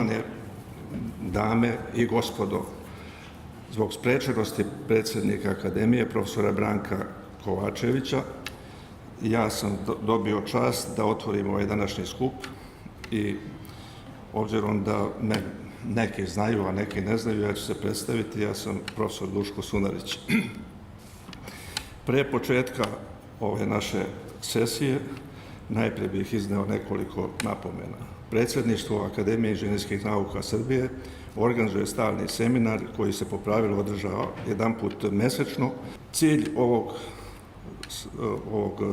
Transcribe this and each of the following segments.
Poštovane dame i gospodo, zbog sprečenosti predsjednika Akademije, profesora Branka Kovačevića, ja sam dobio čast da otvorim ovaj današnji skup i obzirom da me neki znaju, a neki ne znaju, ja ću se predstaviti, ja sam profesor Duško Sunarić. Pre početka ove naše sesije najprije bih izneo nekoliko napomena. Predsjedništvo Akademije inženjerskih nauka Srbije organizuje stalni seminar koji se po pravilu održava jedanput mesečno. Cilj ovog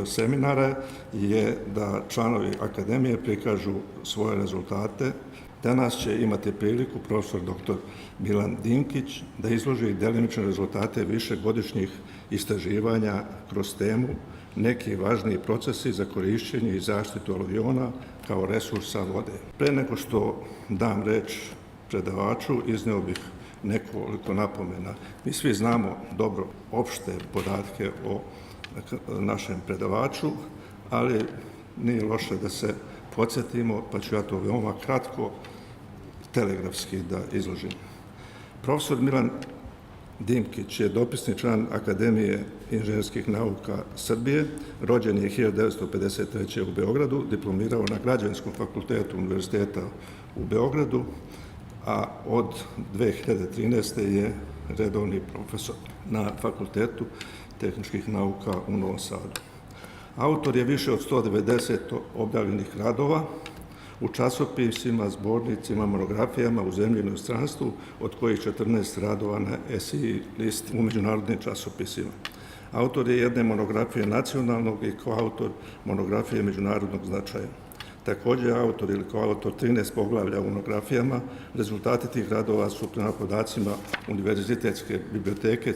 seminara je da članovi Akademije prikažu svoje rezultate. Danas će imati priliku profesor dr. Milan Dinkić da izloži delimične rezultate višegodišnjih istraživanja kroz temu neki važniji procesi za korišćenje i zaštitu aluviona kao resursa vode. Pre nego što dam reč predavaču, izneo bih nekoliko napomena. Mi svi znamo dobro opšte podatke o našem predavaču, ali nije loše da se podsjetimo, pa ću ja to veoma kratko, telegrafski da izložim. Profesor Milan Dinkić je dopisni član Akademije inženjerskih nauka Srbije, rođen je 1953. u Beogradu, diplomirao na Građevinskom fakultetu Univerziteta u Beogradu, a od 2013. je redovni profesor na Fakultetu tehničkih nauka u Novom Sadu. Autor je više od 190 objavljenih radova u časopisima, zbornicima, monografijama u zemlji i inostranstvu, od kojih 14 radova na SI listi u međunarodnim časopisima. Autor je jedne monografije nacionalnog i koautor monografije međunarodnog značaja. Također je autor ili koautor 13 poglavlja u monografijama. Rezultati tih radova su prema podacima Univerzitetske biblioteke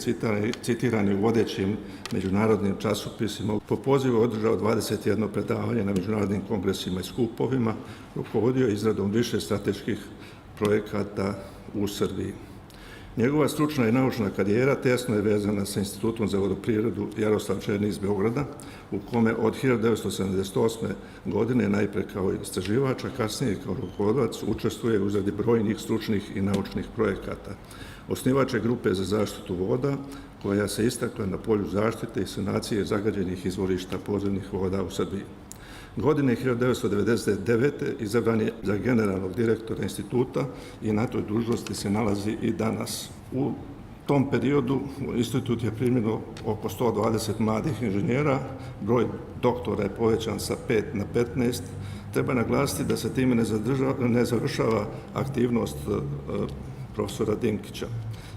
citirani u vodećim međunarodnim časopisima. Po pozivu je održao 21 predavanje na međunarodnim kongresima i skupovima, rukovodio izradom više strateških projekata u Srbiji. Njegova stručna i naučna karijera tesno je vezana sa Institutom za vodoprivredu Jaroslav Černi iz Beograda, u kome od 1978. godine najpre kao istraživač, a kasnije kao rukovodilac učestvuje u izradi brojnih stručnih i naučnih projekata. Osnivač je grupe za zaštitu voda, koja se istakla na polju zaštite i sanacije zagađenih izvorišta podzemnih voda u Srbiji. Godine 1999. izabran je za generalnog direktora instituta i na toj dužnosti se nalazi i danas. U tom periodu institut je primljeno oko 120 mladih inženjera, broj doktora je povećan sa 5 na 15. Treba naglasiti da se time ne završava aktivnost profesora Dinkića,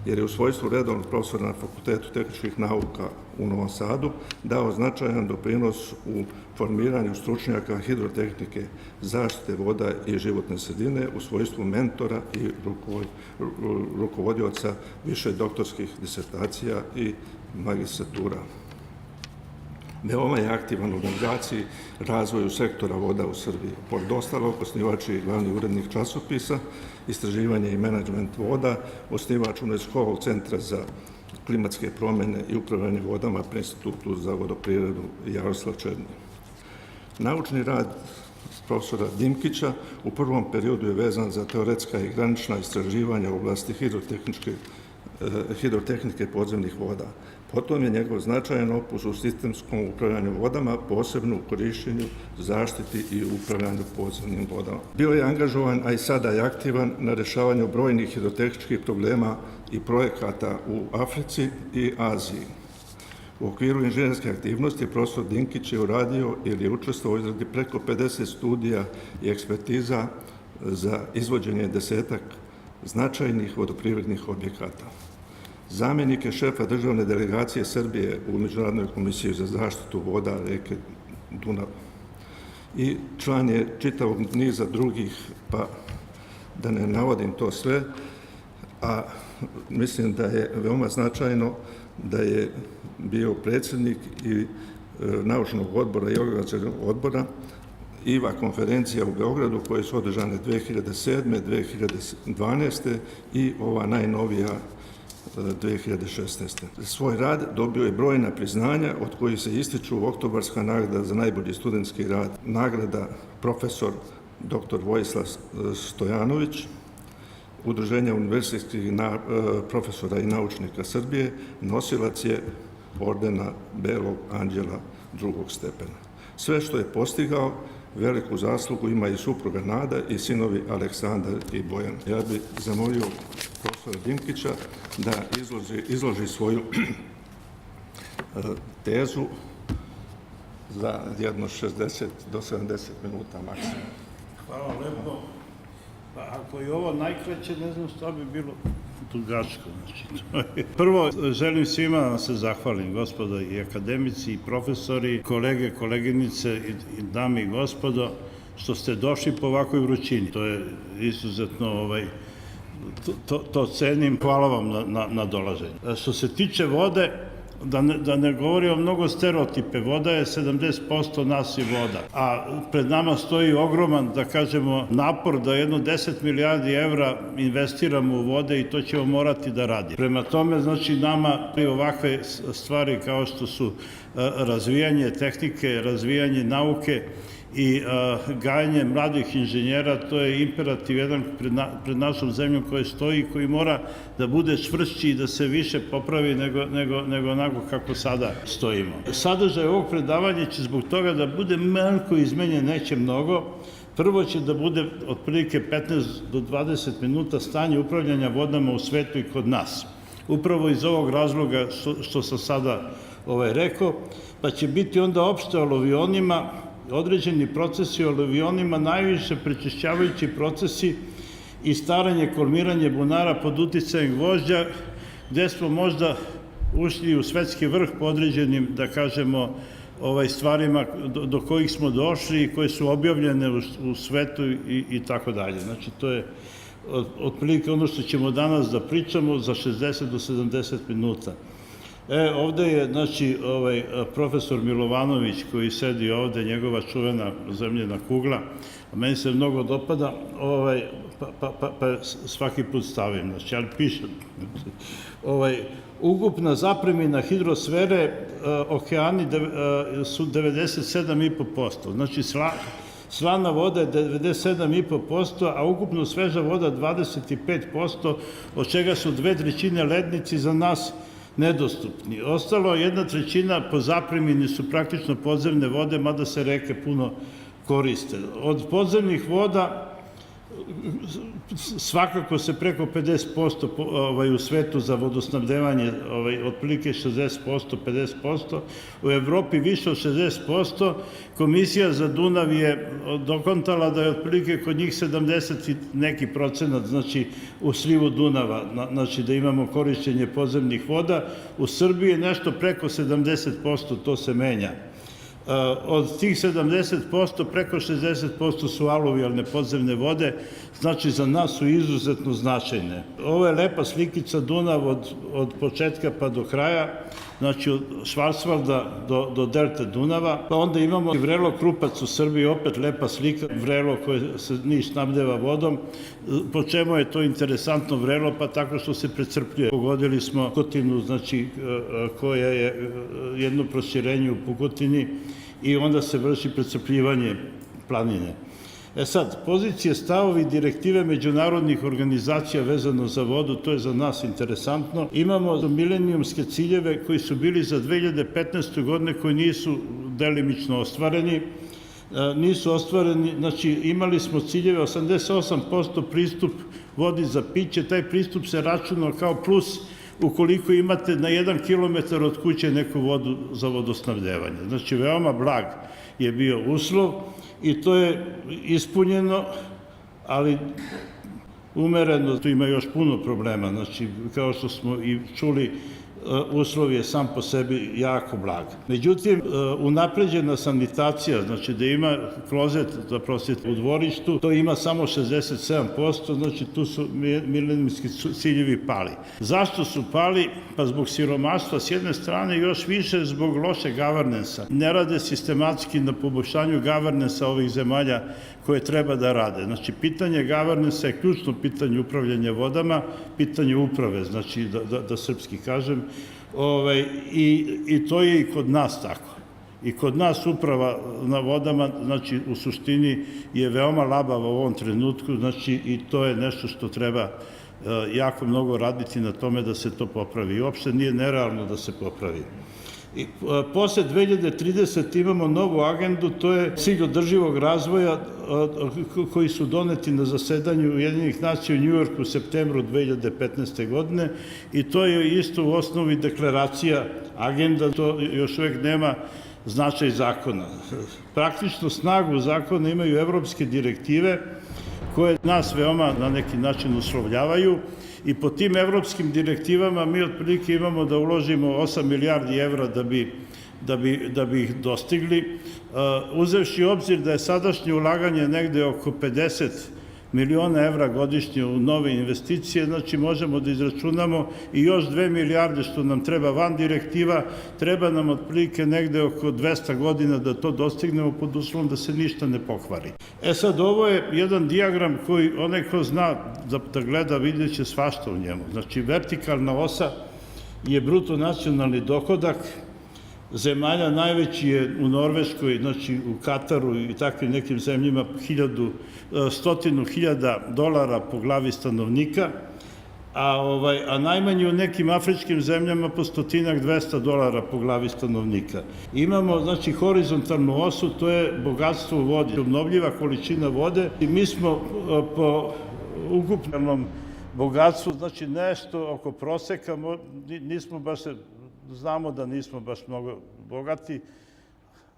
jer je u svojstvu redovnog profesora na Fakultetu tehničkih nauka u Novom Sadu dao značajan doprinos u formiranju stručnjaka hidrotehnike, zaštite voda i životne sredine u svojstvu mentora i rukovodioca više doktorskih disertacija i magistratura. Veoma je aktivan u organizaciji razvoju sektora voda u Srbiji. Pored ostalog, osnivač i glavni urednik časopisa, istraživanje i menadžment voda, osnivač UNESCO-ovog centra za klimatske promjene i upravljanje vodama pri Institutu za vodoprivredu Jaroslav Černi. Naučni rad profesora Dinkića u prvom periodu je vezan za teoretska i granična istraživanja u oblasti hidrotehnike podzemnih voda. Potom je njegov značajan opus u sistemskom upravljanju vodama, posebno u korišćenju, zaštiti i upravljanju podzemnim vodama. Bio je angažovan, a i sada je aktivan na rešavanju brojnih hidrotehničkih problema i projekata u Africi i Aziji. U okviru inženjerske aktivnosti profesor Dinkić je uradio ili je učestvovao u izradi preko 50 studija i ekspertiza za izvođenje 10-ak značajnih vodoprivrednih objekata. Zamjenik je šefa državne delegacije Srbije u Međunarodnoj komisiji za zaštitu voda reke Dunav i član je čitavog niza drugih, pa da ne navodim to sve, a mislim da je veoma značajno da je bio predsjednik i naučnog odbora i organizacionog odbora IVA konferencija u Beogradu koje su održane 2007. 2012. i ova najnovija 2016. Svoj rad dobio je brojna priznanja, od kojih se ističu oktobarska nagrada za najbolji studentski rad, nagrada profesor dr. Vojislav Stojanović, Udruženja univerzitetskih profesora i naučnika Srbije, nosilac je ordena Belog anđela drugog stepena. Sve što je postigao, veliku zaslugu ima i supruga Nada i sinovi Aleksandar i Bojan. Ja bih zamolio profesora Dinkića da izloži svoju tezu za jedno 60 do 70 minuta maksimum. Hvala lepo. Pa ako je ovo najkraće, ne znam šta bi bilo dugačko. Prvo, želim svima da se zahvalim, gospodo i akademici, i profesori, kolege, koleginice i dame i gospodo, što ste došli po ovakvoj vrućini. To je izuzetno, to cenim. Hvala vam na dolaženju. Što se tiče vode, da ne govorimo mnogo stereotipe, voda je 70% nas je voda, a pred nama stoji ogroman, da kažemo, napor da jedno 10 milijardi evra investiramo u vode i to ćemo morati da radimo. Prema tome, znači, nama ovakve stvari kao što su razvijanje tehnike, razvijanje nauke i gajanje mladih inženjera, to je imperativ jedan pred našom zemljom koja stoji, koji mora da bude čvršći i da se više popravi nego onako kako sada stojimo. Sadržaj ovog predavanja će zbog toga da bude malko izmenjen, neće mnogo. Prvo će da bude otprilike 15 do 20 minuta stanje upravljanja vodama u svetu i kod nas. Upravo iz ovog razloga što sam sada rekao, pa će biti onda opšte o aluvionima, određeni procesi o aluvionima, najviše prečišćavajući procesi i staranje, kolmiranje bunara pod uticajem gvožđa, gde smo možda ušli u svetski vrh po određenim, da kažemo, stvarima do kojih smo došli i koje su objavljene u svetu i tako dalje. Znači, to je otprilike ono što ćemo danas da pričamo za 60 do 70 minuta. Ovde je, znači, profesor Milovanović koji sedi ovde, njegova čuvena zemljena kugla, a meni se mnogo dopada, pa svaki put stavim, znači, ali pišem. Ukupna zapremina hidrosfere, okeani su 97,5%, znači slana voda je 97,5%, a ukupno sveža voda 25%, od čega su 2/3 lednici za nas nedostupni. Ostalo 1/3 po zapremini su praktično podzemne vode, mada se reke puno koriste. Od podzemnih voda svakako se preko 50% u svetu za vodosnabdevanje, otprilike 60%, 50%, u Evropi više od 60%. Komisija za Dunav je dokontala da je otprilike kod njih 70 i neki procenat, znači u slivu Dunava, znači da imamo korišćenje podzemnih voda. U Srbiji je nešto preko 70%, to se menja. Od tih 70%, preko 60% su aluvijalne podzemne vode, znači za nas su izuzetno značajne. Ovo je lepa slikica Dunav od početka pa do kraja, znači od Švarsvalda do delte Dunava. Pa onda imamo vrelo Krupac u Srbiji, opet lepa slika, vrelo koje se Niš snabdeva vodom. Po čemu je to interesantno vrelo? Pa tako što se precrpljuje. Pogodili smo Pukotinu, znači koja je jedno proširenje u Pukotini i onda se vrši precrpljivanje planine. Sad, pozicije, stavovi, direktive međunarodnih organizacija vezano za vodu, to je za nas interesantno. Imamo milenijumske ciljeve koji su bili za 2015. godine, koji nisu delimično ostvareni. Nisu ostvareni, znači imali smo ciljeve 88% pristup vodi za piće, taj pristup se računao kao plus ukoliko imate na 1 kilometar od kuće neku vodu za vodosnabdevanje. Znači, veoma blag je bio uslov i to je ispunjeno, ali umereno. Tu ima još puno problema, znači, kao što smo i čuli, uslov je sam po sebi jako blag. Međutim, unapređena sanitacija, znači da ima klozet za prosvetu u dvorištu, to ima samo 67%, znači tu su milenijumski ciljevi pali. Zašto su pali? Pa zbog siromaštva s jedne strane, još više zbog loše governansa. Ne rade sistematski na poboljšanju governansa ovih zemalja koje treba da rade. Znači, pitanje governansa je ključno pitanje upravljanja vodama, pitanje uprave, znači da srpski kažem, i to je i kod nas tako. I kod nas uprava na vodama, znači u suštini je veoma labava u ovom trenutku, znači i to je nešto što treba jako mnogo raditi na tome da se to popravi. I uopšte nije nerealno da se popravi. I posle 2030 imamo novu agendu, to je cilj održivog razvoja koji su doneti na zasedanju Ujedinjenih nacija u Njujorku u septembru 2015. godine i to je isto u osnovi deklaracija agenda, to još uvek nema značaj zakona. Praktično snagu zakona imaju evropske direktive koje nas veoma na neki način uslovljavaju i po tim evropskim direktivama mi otprilike imamo da uložimo 8 milijardi evra da bi ih dostigli. Uzevši obzir da je sadašnje ulaganje negde oko 50 miliona evra godišnje u nove investicije, znači možemo da izračunamo i još 2 milijarde što nam treba van direktiva, treba nam otprilike negde oko 200 godina da to dostignemo pod uslovom da se ništa ne pokvari. Sad, ovo je jedan dijagram koji onaj ko zna da gleda vidjet će svašta u njemu. Znači, vertikalna osa je bruto nacionalni dohodak zemalja, najveći je u Norveškoj, znači u Kataru i takvim nekim zemljima, $100.000 po glavi stanovnika, a najmanji u nekim afričkim zemljama po $200 po glavi stanovnika. Imamo, znači, horizontalnu osu, to je bogatstvo u vodi, obnovljiva količina vode i mi smo po ukupnom bogatstvu, znači nešto oko proseka, nismo baš znamo da nismo baš mnogo bogati,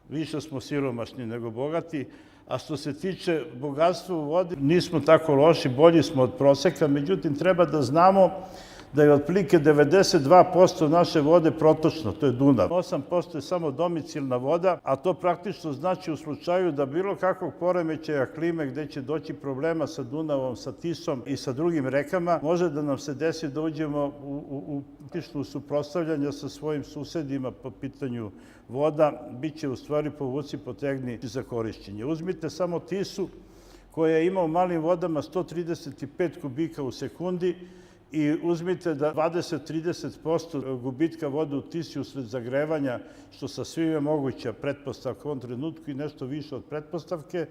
više smo siromašni nego bogati, a što se tiče bogatstva u vodi, nismo tako loši, bolji smo od proseka, međutim treba da znamo da je otprilike 92% naše vode protočno, to je Dunav. 8% je samo domicilna voda, a to praktično znači u slučaju da bilo kakvog poremećaja klime gde će doći problema sa Dunavom, sa Tisom i sa drugim rekama, može da nam se desi da uđemo u suprotstavljanje sa svojim susedima po pitanju voda, bit će u stvari povuci potegni za korišćenje. Uzmite samo Tisu koja ima u malim vodama 135 kubika u sekundi, i uzmite da 20-30% gubitka vode u Tisi usled zagrevanja, što sasvim je moguća pretpostavka u ovom trenutku i nešto više od pretpostavke,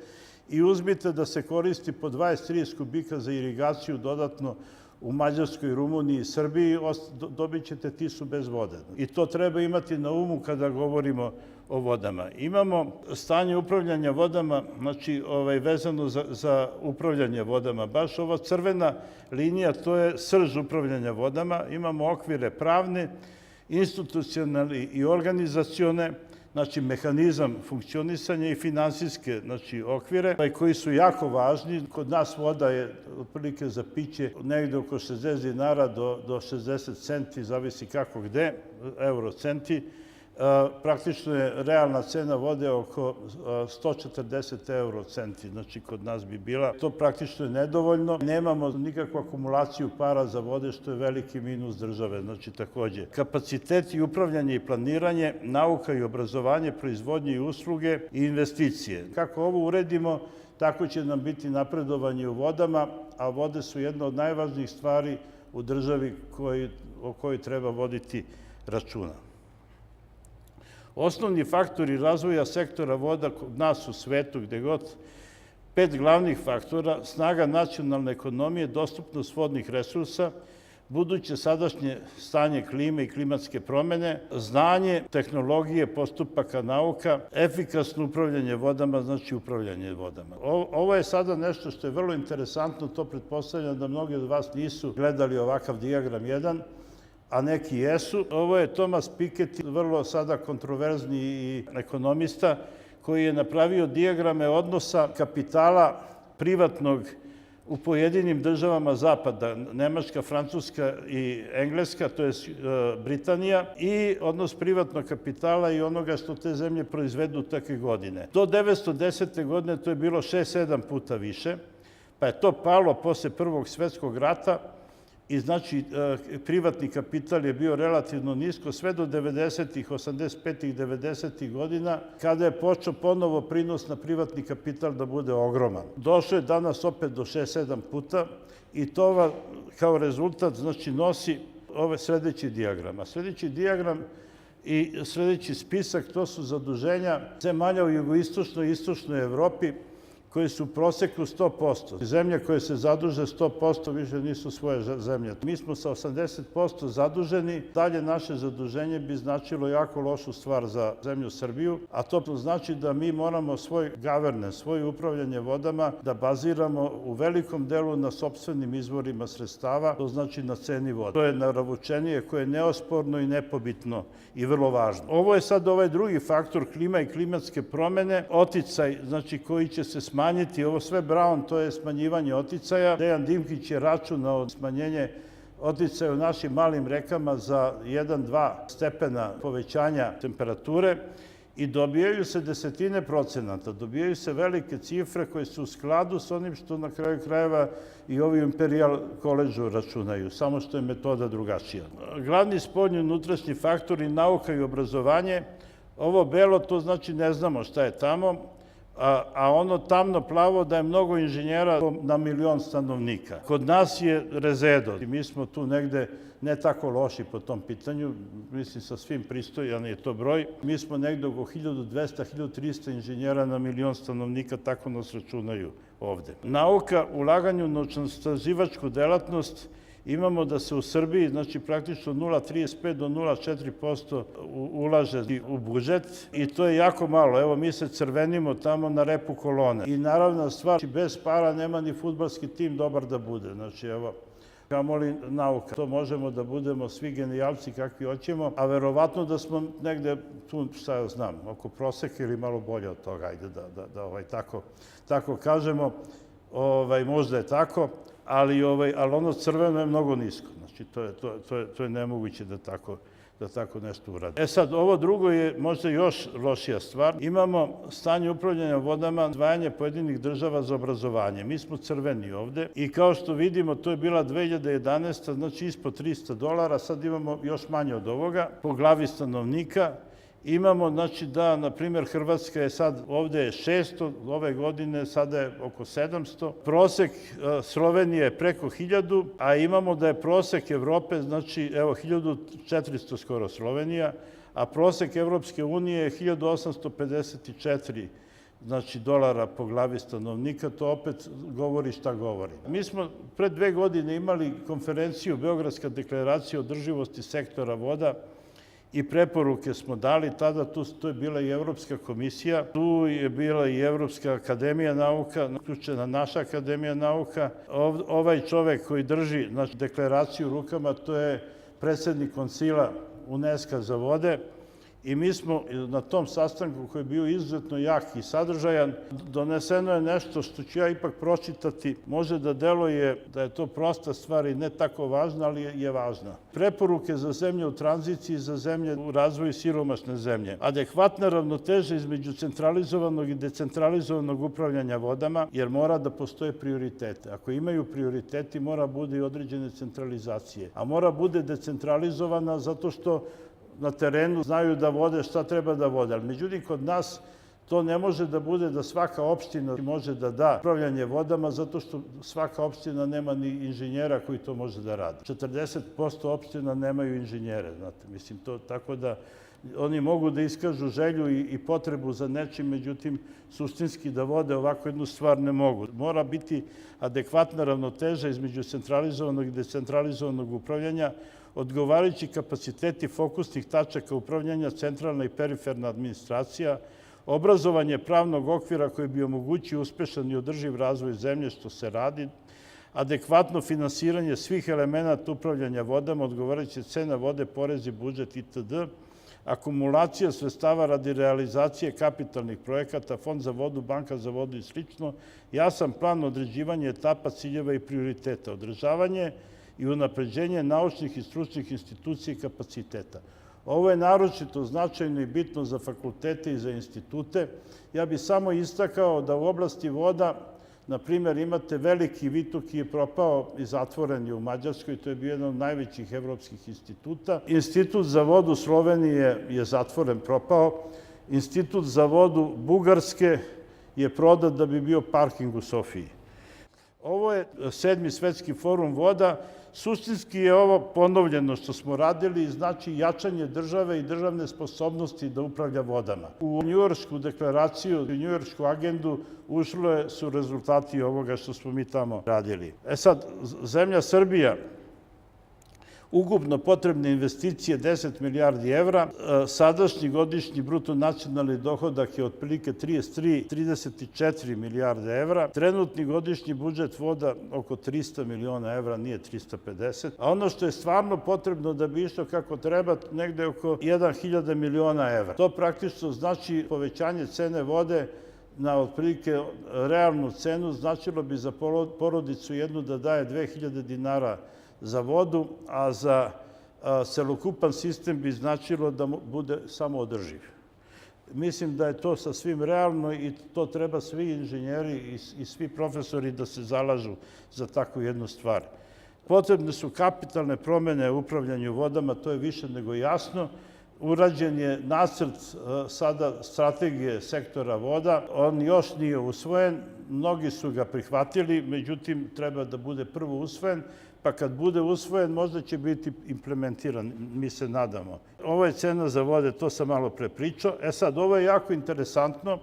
i uzmite da se koristi po 20-30 kubika za irigaciju dodatno u Mađarskoj, Rumuniji i Srbiji, dobit ćete Tisu bez vode. I to treba imati na umu kada govorimo o vodama. Imamo stanje upravljanja vodama, znači vezano za upravljanje vodama. Baš ova crvena linija, to je srž upravljanja vodama. Imamo okvire pravne, institucionalne i organizacione, znači mehanizam funkcionisanja i finansijske okvire, koji su jako važni. Kod nas voda je otprilike za piće negde oko 60 dinara do 60 centi, zavisi kako gde, eurocenti. Praktično je realna cena vode oko 140 eurocenti, znači kod nas bi bila. To praktično je nedovoljno. Nemamo nikakvu akumulaciju para za vode, što je veliki minus države, znači takođe. Kapaciteti, upravljanje i planiranje, nauka i obrazovanje, proizvodnje i usluge i investicije. Kako ovo uredimo, tako će nam biti napredovanje u vodama, a vode su jedna od najvažnijih stvari u državi o kojoj treba voditi računa. Osnovni faktori razvoja sektora voda kod nas u svetu, gde god, 5 glavnih faktora: snaga nacionalne ekonomije, dostupnost vodnih resursa, buduće sadašnje stanje klime i klimatske promene, znanje, tehnologije, postupaka, nauka, efikasno upravljanje vodama, znači upravljanje vodama. Ovo je sada nešto što je vrlo interesantno, to pretpostavljam da mnogi od vas nisu gledali ovakav dijagram jedan, a neki jesu. Ovo je Thomas Piketty, vrlo sada kontroverzni ekonomista, koji je napravio dijagrame odnosa kapitala privatnog u pojedinim državama Zapada, Nemačka, Francuska i Engleska, to je Britanija, i odnos privatnog kapitala i onoga što te zemlje proizvedu takve godine. Do 1910. godine to je bilo 6-7 puta više, pa je to palo posle Prvog svetskog rata, i znači privatni kapital je bio relativno nisko sve do 90-ih, 85-ih, 90-ih godina, kada je počeo ponovo prinos na privatni kapital da bude ogroman. Došlo je danas opet do 6-7 puta i to kao rezultat znači nosi ove sledeći dijagram. A sledeći dijagram I sljedeći spisak, to su zaduženja zemalja u jugoistočnoj i istočnoj Evropi koji su u proseku 100%. Zemlje koje se zaduže 100% više nisu svoje zemlje. Mi smo sa 80% zaduženi, dalje naše zaduženje bi značilo jako lošu stvar za zemlju Srbiju, a to znači da mi moramo svoj governance, svoje upravljanje vodama da baziramo u velikom delu na sopstvenim izvorima sredstava, to znači na ceni vode. To je naravučenije koje je neosporno i nepobitno i vrlo važno. Ovo je sad ovaj drugi faktor, klima i klimatske promene, oticaj, znači koji će se smanjiti, ovo sve Brown, to je smanjivanje oticaja. Dejan Dimkić je računao smanjenje oticaja u našim malim rekama za 1-2 stepena povećanja temperature i dobijaju se desetine procenata, dobijaju se velike cifre koje su u skladu s onim što na kraju krajeva i ovi u Imperial College-u računaju, samo što je metoda drugačija. Glavni spoljni i unutrašnji faktori, nauka i obrazovanje, ovo belo to znači ne znamo šta je tamo, a ono tamno plavo da je mnogo inženjera na 1.000.000 stanovnika. Kod nas je rezedo i mi smo tu negde ne tako loši po tom pitanju, mislim sa svim pristojan je to broj. Mi smo negde oko 1200-1300 inženjera na 1.000.000 stanovnika, tako nas računaju ovde. Nauka, ulaganje u naučno-istraživačku delatnost, imamo da se u Srbiji, znači praktično 0,35 do 0,4% ulaže u budžet i to je jako malo. Evo, mi se crvenimo tamo na repu kolone. I naravna stvar, bez para nema ni fudbalski tim dobar da bude. Znači, evo, kamoli nauka. To možemo da budemo svi genijalci kakvi hoćemo, a verovatno da smo negde tu, šta ja znam, oko proseka ili malo bolje od toga, ajde da tako kažemo. Možda je tako, ali ono crveno je mnogo nisko. Znači, to je nemoguće da tako nešto uradi. Sad, ovo drugo je možda još lošija stvar. Imamo stanje upravljanja vodama, izdvajanje pojedinih država za obrazovanje. Mi smo crveni ovde i kao što vidimo, to je bila 2011. znači ispod $300, sad imamo još manje od ovoga po glavi stanovnika. Imamo, znači da, na primjer, Hrvatska je sad, ovde je 600, ove godine sada je oko 700. Prosek Slovenije je preko 1000, a imamo da je prosek Evrope, znači, evo, 1400 skoro Slovenija, a prosek Evropske unije je 1854 dolara po glavi stanovnika, to opet govori šta govori. Mi smo pre 2 godine imali konferenciju Beogradska deklaracija o održivosti sektora voda, i preporuke smo dali, tada tu je bila i Evropska komisija, tu je bila i Evropska akademija nauka, uključena naša akademija nauka. Ovaj čovek koji drži deklaraciju u rukama, to je predsednik koncila UNESCO za vode i mi smo na tom sastanku koji je bio izuzetno jak i sadržajan, doneseno je nešto što ću ja ipak pročitati, može da deluje da je to prosta stvar i ne tako važna, ali je važna. Preporuke za zemlje u tranziciji, za zemlje u razvoju siromašne zemlje. Adekvatna ravnoteža između centralizovanog i decentralizovanog upravljanja vodama, jer mora da postoje prioritete. Ako imaju prioriteti, mora bude i određene centralizacije. A mora bude decentralizovana zato što na terenu znaju da vode šta treba da vode. Ali međutim, kod nas to ne može da bude da svaka opština može da da upravljanje vodama zato što svaka opština nema ni inženjera koji to može da radi. 40% opština nemaju inženjere, znate. Mislim, to tako da oni mogu da iskažu želju i potrebu za nečim, međutim, suštinski da vode ovako jednu stvar ne mogu. Mora biti adekvatna ravnoteža između centralizovanog i decentralizovanog upravljanja, odgovarajući kapaciteti fokusnih tačaka upravljanja, centralna i periferna administracija, obrazovanje pravnog okvira koji bi omogućio uspešan i održiv razvoj zemlje, što se radi, adekvatno finansiranje svih elemenata upravljanja vodama, odgovarajuće cena vode, porezi, budžet itd., akumulacija sredstava radi realizacije kapitalnih projekata, fond za vodu, banka za vodu i sl., jasan plan određivanja etapa, ciljeva i prioriteta, održavanje i unapređenje naučnih i stručnih institucija i kapaciteta. Ovo je naročito značajno i bitno za fakultete i za institute. Ja bih samo istakao da u oblasti voda, na primjer, imate veliki Vituk ki je propao i zatvoren je u Mađarskoj, to je bio jedan od najvećih evropskih instituta. Institut za vodu Slovenije je zatvoren, propao. Institut za vodu Bugarske je prodat da bi bio parking u Sofiji. Ovo je 7. svetski forum voda. Suštinski je ovo ponovljeno što smo radili, znači jačanje države i državne sposobnosti da upravlja vodama. U Njujoršku deklaraciju, u Njujoršku agendu su rezultati ovoga što smo mi tamo radili. Sad, zemlja Srbija, ukupno potrebne investicije 10 milijardi evra, sadašnji godišnji bruto nacionalni dohodak je otprilike 34 milijarde evra, trenutni godišnji budžet voda oko 300 miliona evra, nije 350, a ono što je stvarno potrebno da bi išlo kako treba, negde oko 1.000 miliona evra. To praktično znači povećanje cene vode na otprilike realnu cenu, značilo bi za porodicu jednu da daje 2.000 dinara za vodu, a za celokupan sistem bi značilo da bude samoodrživ. Mislim da je to sasvim realno i to treba svi inženjeri i svi profesori da se zalažu za takvu jednu stvar. Potrebne su kapitalne promene u upravljanju vodama, to je više nego jasno. Urađen je nacrt sada strategije sektora voda, on još nije usvojen, mnogi su ga prihvatili, međutim treba da bude prvo usvojen, pa kad bude usvojen možda će biti implementiran, mi se nadamo. Ovo je cena za vode, to sam malo pre pričao. Sad, ovo je jako interesantno,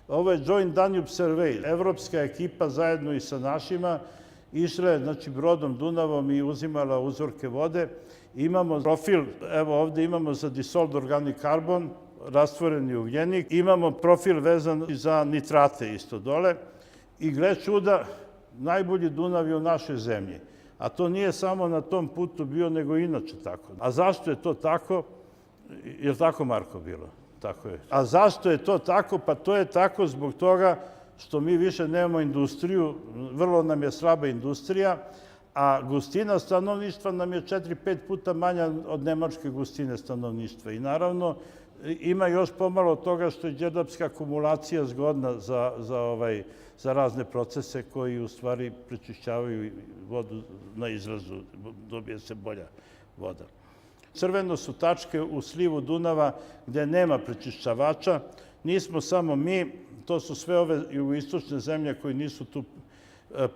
ovo je Joint Danube Survey, evropska ekipa zajedno i sa našima, išla je, znači, brodom Dunavom i uzimala uzorke vode. Imamo profil, evo ovde imamo za dissolved organic carbon, rastvoreni ugljenik, imamo profil vezan za nitrate isto dole i gle čuda, najbolji Dunav je u našoj zemlji. A to nije samo na tom putu bio, nego inače tako. A zašto je to tako? Je li tako, Marko, bilo? Tako je. A zašto je to tako? Pa to je tako zbog toga što mi više nemamo industriju, vrlo nam je slaba industrija, a gustina stanovništva nam je 4-5 puta manja od nemačke gustine stanovništva. I naravno, ima još pomalo toga što je đerdapska akumulacija zgodna za razne procese koji u stvari prečišćavaju vodu na izrazu, dobije se bolja voda. Crveno su tačke u slivu Dunava gde nema prečišćavača. Nismo samo mi, to su sve ove jugoistočne zemlje koje nisu tu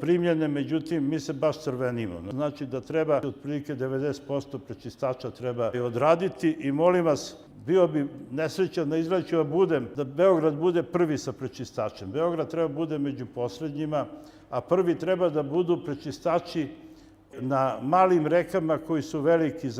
primljene, međutim, mi se baš crvenimo. Znači da treba otprilike 90% prečistača treba odraditi i molim vas, bio bi nesrećan na izgledaću da budem, da Beograd bude prvi sa prečistačem. Beograd treba bude među poslednjima, a prvi treba da budu prečistači na malim rekama koji su veliki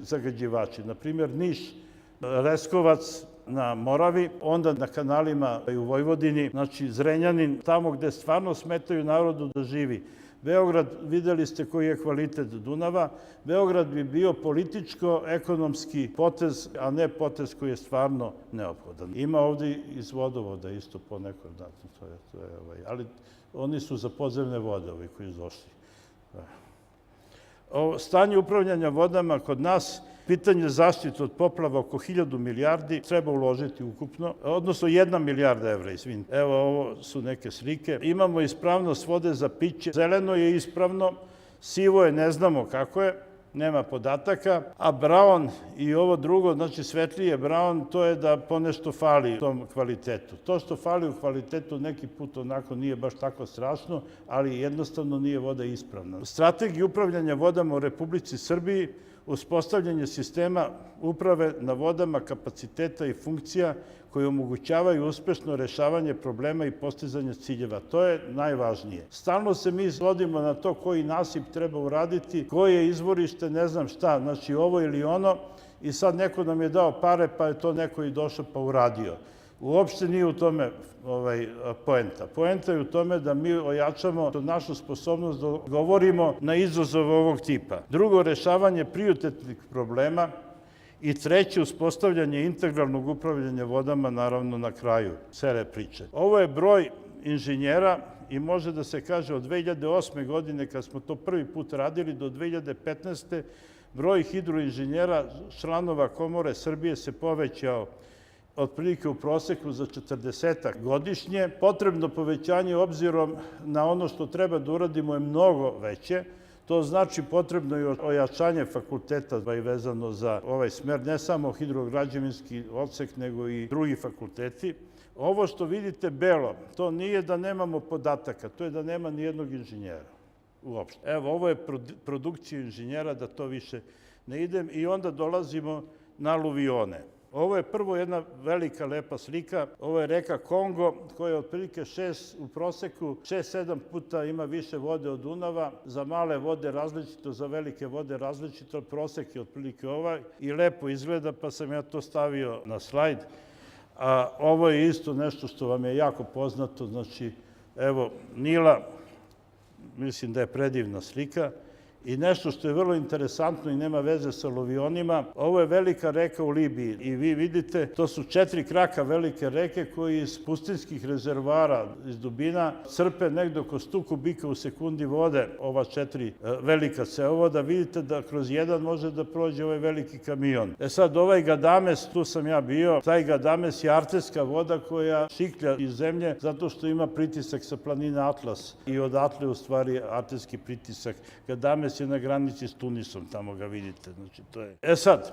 zagađivači. Naprimjer, Niš, Leskovac na Moravi, onda na kanalima u Vojvodini, znači Zrenjanin, tamo gde stvarno smetaju narodu da živi. Beograd, videli ste koji je kvalitet Dunava, Beograd bi bio političko-ekonomski potez, a ne potez koji je stvarno neophodan. Ima ovde iz vodovoda isto poneko, ali oni su za podzemne vode, ovi koji su došli. Stanje upravljanja vodama kod nas, pitanje zaštite od poplava oko 1000 milijardi treba uložiti ukupno, odnosno 1 milijarda evra, izvinite. Evo, ovo su neke slike. Imamo ispravnost vode za piće. Zeleno je ispravno, sivo je ne znamo kako je, nema podataka, a brown i ovo drugo, znači svetlije brown, to je da ponešto fali u tom kvalitetu. To što fali u kvalitetu neki put onako nije baš tako strašno, ali jednostavno nije voda ispravna. Strategija upravljanja vodama u Republici Srbiji, uspostavljanje sistema uprave na vodama, kapaciteta i funkcija koje omogućavaju uspešno rešavanje problema i postizanje ciljeva. To je najvažnije. Stalno se mi svodimo na to koji nasip treba uraditi, koje izvorište, ne znam šta, znači ovo ili ono, i sad neko nam je dao pare, pa je to neko i došao pa uradio. Uopšte nije u tome poenta. Poenta je u tome da mi ojačamo našu sposobnost da govorimo na izazove ovog tipa. Drugo, rešavanje prioritetnih problema i treće, uspostavljanje integralnog upravljanja vodama, naravno na kraju cele priče. Ovo je broj inženjera i može da se kaže od 2008. godine, kad smo to prvi put radili, do 2015. broj hidroinženjera, članova Komore Srbije se povećao otprilike u proseku za 40 godišnje. Potrebno povećanje obzirom na ono što treba da uradimo je mnogo veće. To znači potrebno je ojačanje fakulteta i vezano za ovaj smer, ne samo hidrograđevinski odsek, nego i drugi fakulteti. Ovo što vidite belo, to nije da nemamo podataka, to je da nema ni jednog inženjera uopšte. Evo, ovo je produkcija inženjera, da to više ne idem, i onda dolazimo na aluvione. Ovo je prvo jedna velika lepa slika, ovo je reka Kongo koja je otprilike u proseku 6-7 puta ima više vode od Dunava, za male vode različito, za velike vode različito, prosek je otprilike ovaj i lepo izgleda, pa sam ja to stavio na slajd. A ovo je isto nešto što vam je jako poznato, znači evo Nila, mislim da je predivna slika. I nešto što je vrlo interesantno i nema veze sa aluvionima, ovo je velika reka u Libiji i vi vidite, to su 4 kraka velike reke koji iz pustinskih rezervoara iz dubina crpe negde oko 100 kubika u sekundi vode, ova 4 velika cevovoda. Vidite da kroz jedan može da prođe ovaj veliki kamion. Sad, ovaj Gadames, tu sam ja bio, taj Gadames je artetska voda koja šiklja iz zemlje zato što ima pritisak sa planine Atlas i odatle u stvari artetski pritisak. Gadames je na granici s Tunisom, tamo ga vidite. Znači, to je. Sad,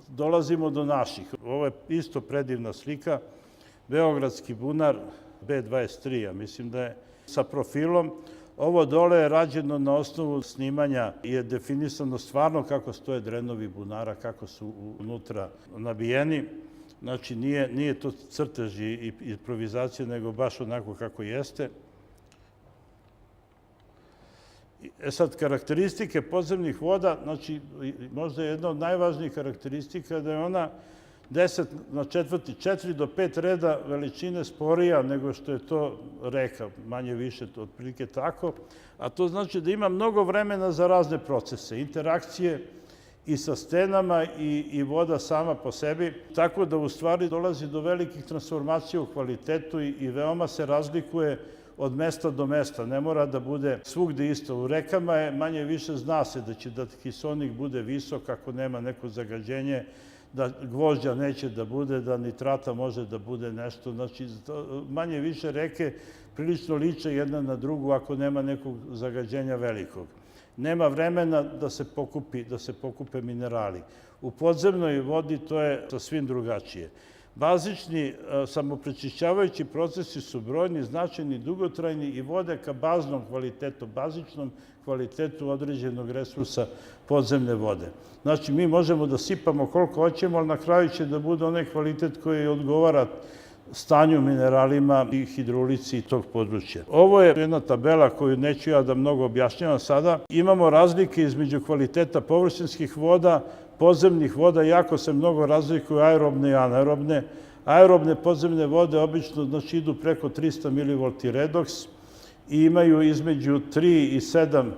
dolazimo do naših. Ovo je isto predivna slika. Beogradski bunar, B23, ja mislim da je, sa profilom. Ovo dole je rađeno na osnovu snimanja i je definisano stvarno kako stoje drenovi bunara, kako su unutra nabijeni. Znači, nije to crtež i improvizacija, nego baš onako kako jeste. Sad, karakteristike podzemnih voda, znači, možda je jedna od najvažnijih karakteristika da je ona 4 do 5 reda veličine sporija nego što je to reka, manje više otprilike tako, a to znači da ima mnogo vremena za razne procese, interakcije i sa stenama i voda sama po sebi, tako da u stvari dolazi do velikih transformacija u kvalitetu i veoma se razlikuje od mesta do mesta, ne mora da bude svugde isto. U rekama je manje više zna se da će da kiseonik bude visok ako nema neko zagađenje, da gvožđa neće da bude, da nitrata može da bude nešto. Znači, manje više reke prilično liče jedna na drugu ako nema nekog zagađenja velikog. Nema vremena da se pokupe minerali. U podzemnoj vodi to je sasvim drugačije. Bazični samoprečišćavajući procesi su brojni, značajni, dugotrajni i vode ka baznom kvalitetu, bazičnom kvalitetu određenog resursa podzemne vode. Znači, mi možemo da sipamo koliko hoćemo, ali na kraju će da bude onaj kvalitet koji odgovara stanju mineralima i hidrolici tog područja. Ovo je jedna tabela koju neću ja da mnogo objašnjavam sada. Imamo razlike između kvaliteta površinskih voda, podzemnih voda, jako se mnogo razlikuju aerobne i anaerobne. Aerobne podzemne vode obično idu preko 300 mV redoks i imaju između 3 i 7,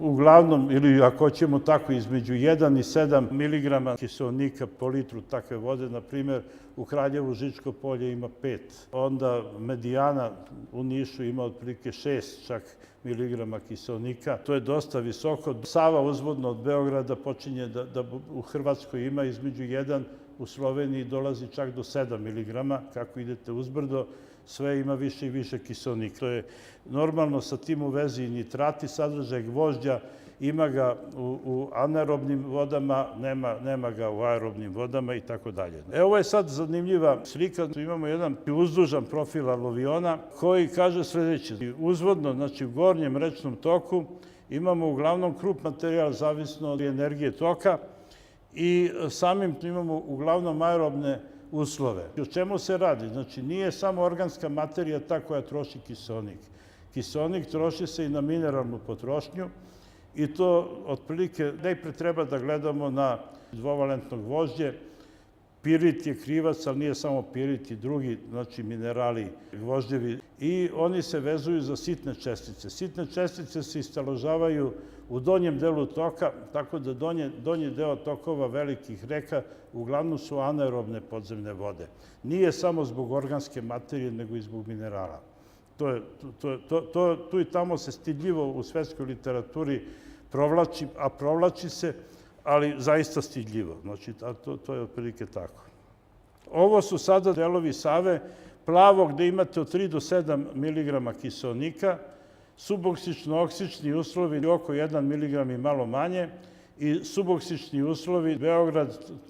uglavnom, ili ako hoćemo tako, između 1 i 7 mg kiseonika po litru takve vode. Na primjer, u Kraljevu Žičko polje ima 5. Onda Medijana u Nišu ima otprilike 6 čak miligrama kiseonika. To je dosta visoko. Sava uzvodno od Beograda počinje da u Hrvatskoj ima između 1, u Sloveniji dolazi čak do 7 mg. Kako idete uzbrdo, sve ima više i više kiseonika. To je normalno, sa tim u vezi i nitrati, sadržaj gvožđa, ima ga u anaerobnim vodama, nema ga u aerobnim vodama i tako dalje. Ovo je sad zanimljiva slika. Imamo jedan uzdužan profil aluviona koji kaže sledeće. Uzvodno, znači u gornjem rečnom toku, imamo uglavnom krup materijal zavisno od energije toka i samim imamo uglavnom aerobne uslove. O čemu se radi? Znači, nije samo organska materija ta koja troši kiseonik. Kiseonik troši se i na mineralnu potrošnju i to otprilike najpre treba da gledamo na dvovalentno gvožđe. Pirit je krivac, ali nije samo pirit i drugi, znači minerali gvožđevi, i oni se vezuju za sitne čestice. Sitne čestice se istaložavaju u donjem delu toka, tako da donji deo tokova velikih reka uglavnom su anaerobne podzemne vode. Nije samo zbog organske materije, nego i zbog minerala. Tu i tamo se stidljivo u svetskoj literaturi provlači, a provlači se, ali zaista stidljivo. Znači, to je otprilike tako. Ovo su sada delovi Save, plavo gde imate od 3 do 7 mg kiseonika, suboksično-oksični uslovi oko 1 mg i malo manje i suboksični uslovi,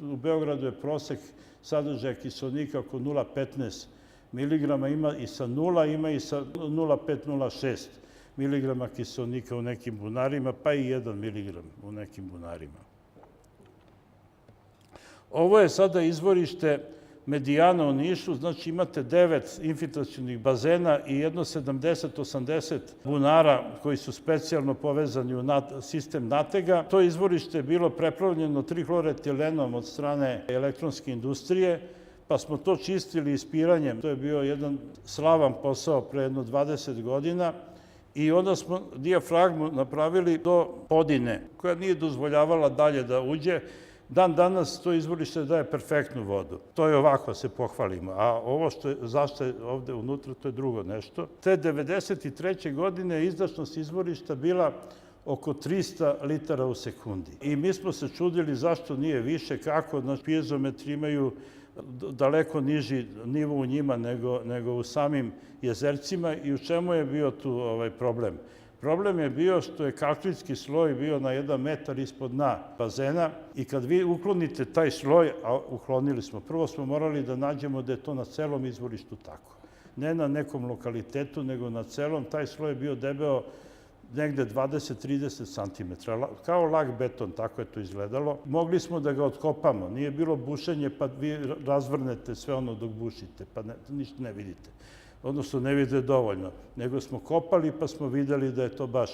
u Beogradu je prosek sadržaja kiseonika oko 0,15 mg, ima i sa 0, ima i sa 0,5-0,6 mg kiseonika u nekim bunarima, pa i 1 mg u nekim bunarima. Ovo je sada izvorište Medijana u Nišu, znači imate 9 infiltracionih bazena i jedno 70-80 bunara koji su specijalno povezani u sistem natega. To izvorište je bilo preplavljeno trihloretilenom od strane elektronske industrije, pa smo to čistili ispiranjem. To je bio jedan slavan posao pre jedno 20 godina i onda smo dijafragmu napravili do Podine, koja nije dozvoljavala dalje da uđe. Dan danas to izvorište daje perfektnu vodu. To je ovako, se pohvalimo. A ovo zašto je ovde unutra, to je drugo nešto. Te 1993. godine izdašnost izvorišta bila oko 300 litara u sekundi. I mi smo se čudili zašto nije više, kako piezometri imaju daleko niži nivo u njima nego u samim jezercima i u čemu je bio tu problem. Problem je bio što je kalkritski sloj bio na 1 metar ispod dna bazena i kad vi uklonite taj sloj, a uklonili smo, prvo smo morali da nađemo da je to na celom izvorištu tako. Ne na nekom lokalitetu, nego na celom. Taj sloj je bio debeo negde 20-30 cm. Kao lag beton, tako je to izgledalo. Mogli smo da ga otkopamo. Nije bilo bušenje, pa vi razvrnete sve ono dok bušite, pa ništa ne vidite. Odnosno ne vide dovoljno, nego smo kopali pa smo videli da je to baš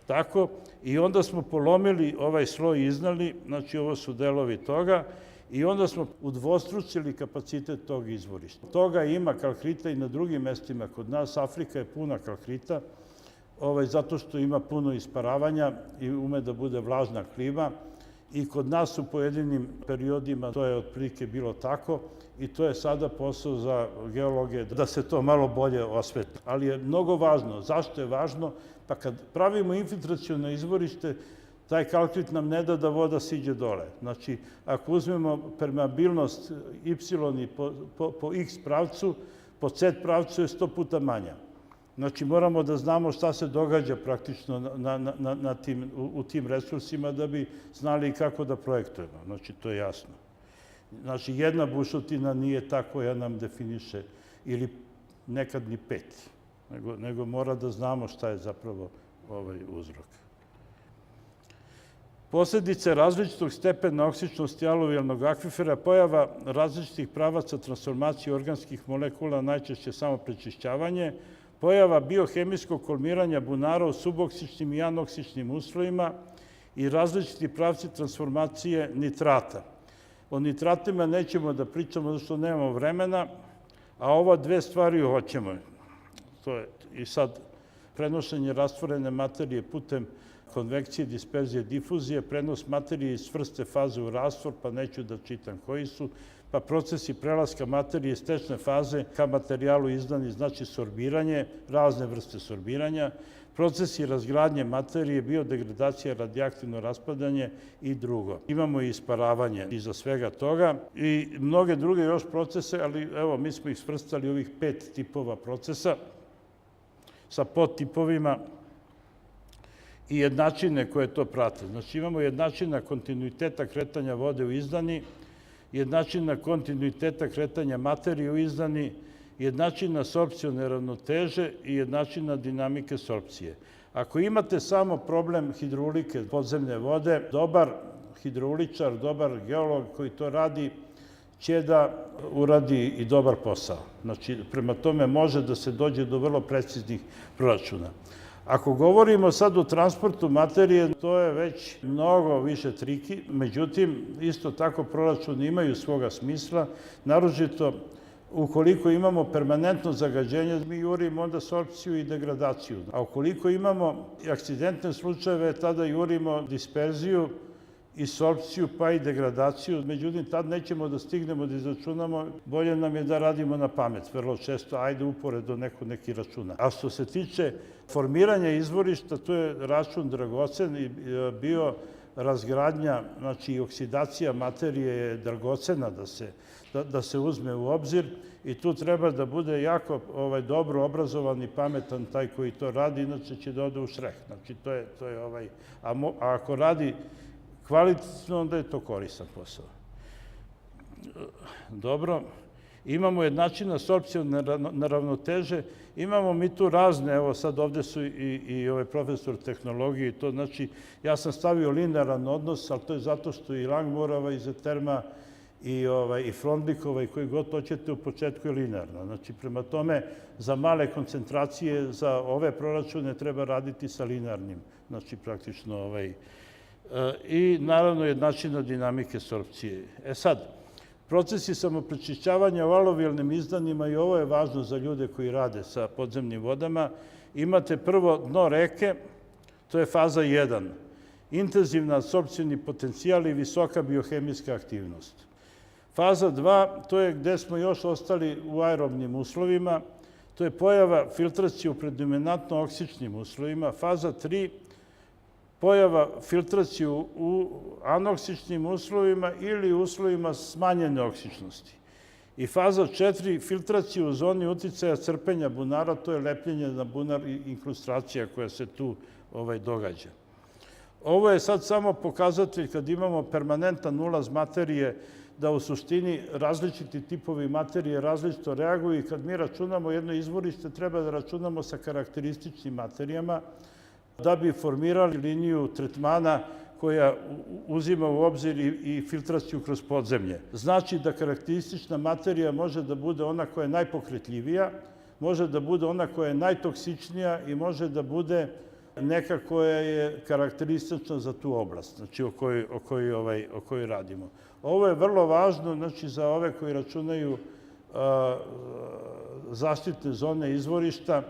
tako i onda smo polomili ovaj sloj i iznali, znači ovo su delovi toga i onda smo udvostručili kapacitet tog izvorišta. Toga ima kalkrita i na drugim mestima kod nas. Afrika je puna kalkrita, zato što ima puno isparavanja i ume da bude vlažna klima i kod nas u pojedinim periodima to je otprilike bilo tako i to je sada posao za geologe da se to malo bolje osvetli. Ali je mnogo važno. Zašto je važno? Pa kad pravimo infiltraciono izvorište, taj kalkrit nam ne da voda siđe dole. Znači, ako uzmemo permeabilnost y po x pravcu, po z pravcu je 100 puta manja. Znači, moramo da znamo šta se događa praktično u tim resursima da bi znali kako da projektujemo. Znači, to je jasno. Znači, jedna bušotina nije ta koja nam definiše, ili nekad ni 5, nego mora da znamo šta je zapravo uzrok. Posledice različitog stepena oksičnosti aluvijalnog akvifera, pojava različitih pravaca transformacije organskih molekula, najčešće samo prečišćavanje, pojava biohemijskog kolmiranja bunara u suboksičnim i anoksičnim uslovima i različiti pravci transformacije nitrata. O nitratima nećemo da pričamo zato što nemamo vremena, a ova dve stvari hoćemo. To je i sad prenošenje rastvorene materije putem konvekcije, disperzije, difuzije, prenos materije iz čvrste faze u rastvor, pa neću da čitam koji su, pa procesi prelaska materije iz tečne faze ka materijalu izdani, znači sorbiranje, razne vrste sorbiranja, procesi razgradnje materije, biodegradacija, radioaktivno raspadanje i drugo. Imamo i isparavanje iza svega toga i mnoge druge još procese, ali evo, mi smo ih svrstali ovih 5 tipova procesa sa podtipovima i jednačine koje to prate. Znači, imamo jednačina kontinuiteta kretanja vode u izdani, jednačina kontinuiteta kretanja materije u izdani, jednačina sorpcione ravnoteže i jednačina dinamike sorpcije. Ako imate samo problem hidrolike podzemne vode, dobar hidroličar, dobar geolog koji to radi, će da uradi i dobar posao. Znači, prema tome može da se dođe do vrlo preciznih proračuna. Ako govorimo sad o transportu materije, to je već mnogo više triki, međutim, isto tako proračuni imaju svoga smisla, naročito ukoliko imamo permanentno zagađenje, mi jurimo onda sorpciju i degradaciju. A ukoliko imamo akcidentne slučajeve, tada jurimo disperziju i sorpciju, pa i degradaciju. Međutim, tad nećemo da stignemo da izračunamo, bolje nam je da radimo na pamet. Vrlo često, ajde uporedo neki računa. A što se tiče formiranja izvorišta, to je račun dragocen i bio razgradnja, znači oksidacija materije je dragocena da se uzme u obzir i tu treba da bude jako dobro obrazovan i pametan taj koji to radi, inače će da ode u šrek. Znači to je a ako radi kvalitetno, onda je to koristan posao. Dobro. Imamo jednačina apsorpcione ravnoteže, imamo mi tu razne, evo sad ovde su i profesor tehnologije i to, znači ja sam stavio linearan odnos, ali to je zato što i Langmorova, Izoterma i Frondlikova i koji god hoćete u početku je linearna. Znači prema tome za male koncentracije, za ove proračune treba raditi sa linearnim, znači praktično i naravno jednačina dinamike apsorpcije. Sad, procesi samoprečišćavanja u alovijalnim izdanjima, i ovo je važno za ljude koji rade sa podzemnim vodama, imate prvo dno reke, to je faza 1, intenzivna apsorpcioni potencijal i visoka biohemijska aktivnost. Faza 2, to je gde smo još ostali u aerobnim uslovima, to je pojava filtracije u predominantno oksičnim uslovima. Faza 3, pojava filtracije u anoksičnim uslovima ili uslovima smanjene oksičnosti. I faza 4, filtracija u zoni uticaja crpenja bunara, to je lepljenje na bunar i inkrustacija koja se tu događa. Ovo je sad samo pokazatelj kad imamo permanentan ulaz materije, da u suštini različiti tipovi materije različito reaguju i kad mi računamo jedno izvorište, treba da računamo sa karakterističnim materijama da bi formirali liniju tretmana koja uzima u obzir i filtraciju kroz podzemlje. Znači da karakteristična materija može da bude ona koja je najpokretljivija, može da bude ona koja je najtoksičnija i može da bude neka koja je karakteristična za tu oblast, znači o kojoj radimo. Ovo je vrlo važno, znači za ove koji računaju zaštitne zone izvorišta.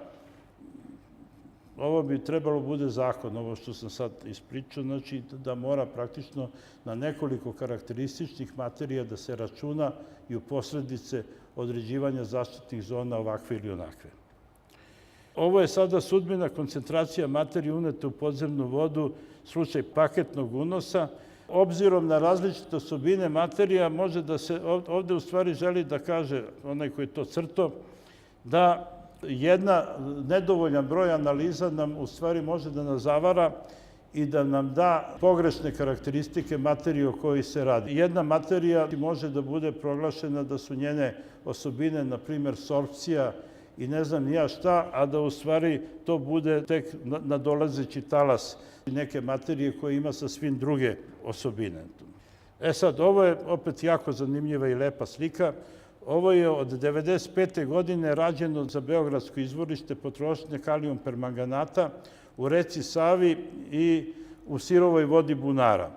Ovo bi trebalo bude zakon, ovo što sam sad ispričao, znači da mora praktično na nekoliko karakterističnih materija da se računa i u posledice određivanja zaštitnih zona ovakve ili onakve. Ovo je sada sudbina koncentracija materije unete u podzemnu vodu, slučaj paketnog unosa. Obzirom na različite osobine materija, može da se ovde u stvari želi da kaže, onaj koji je to crto, da jedna nedovoljan broj analiza nam u stvari može da nas zavara i da nam da pogrešne karakteristike materije o kojoj se radi. Jedna materija može da bude proglašena da su njene osobine, na primjer, sorpcija i ne znam ni ja šta, a da u stvari to bude tek nadolazeći talas neke materije koje ima sasvim druge osobine. Sad, ovo je opet jako zanimljiva i lepa slika. Ovo je od 1995. godine rađeno za beogradsko izvorište potrošnje kalijum permanganata u reci Savi i u sirovoj vodi bunara.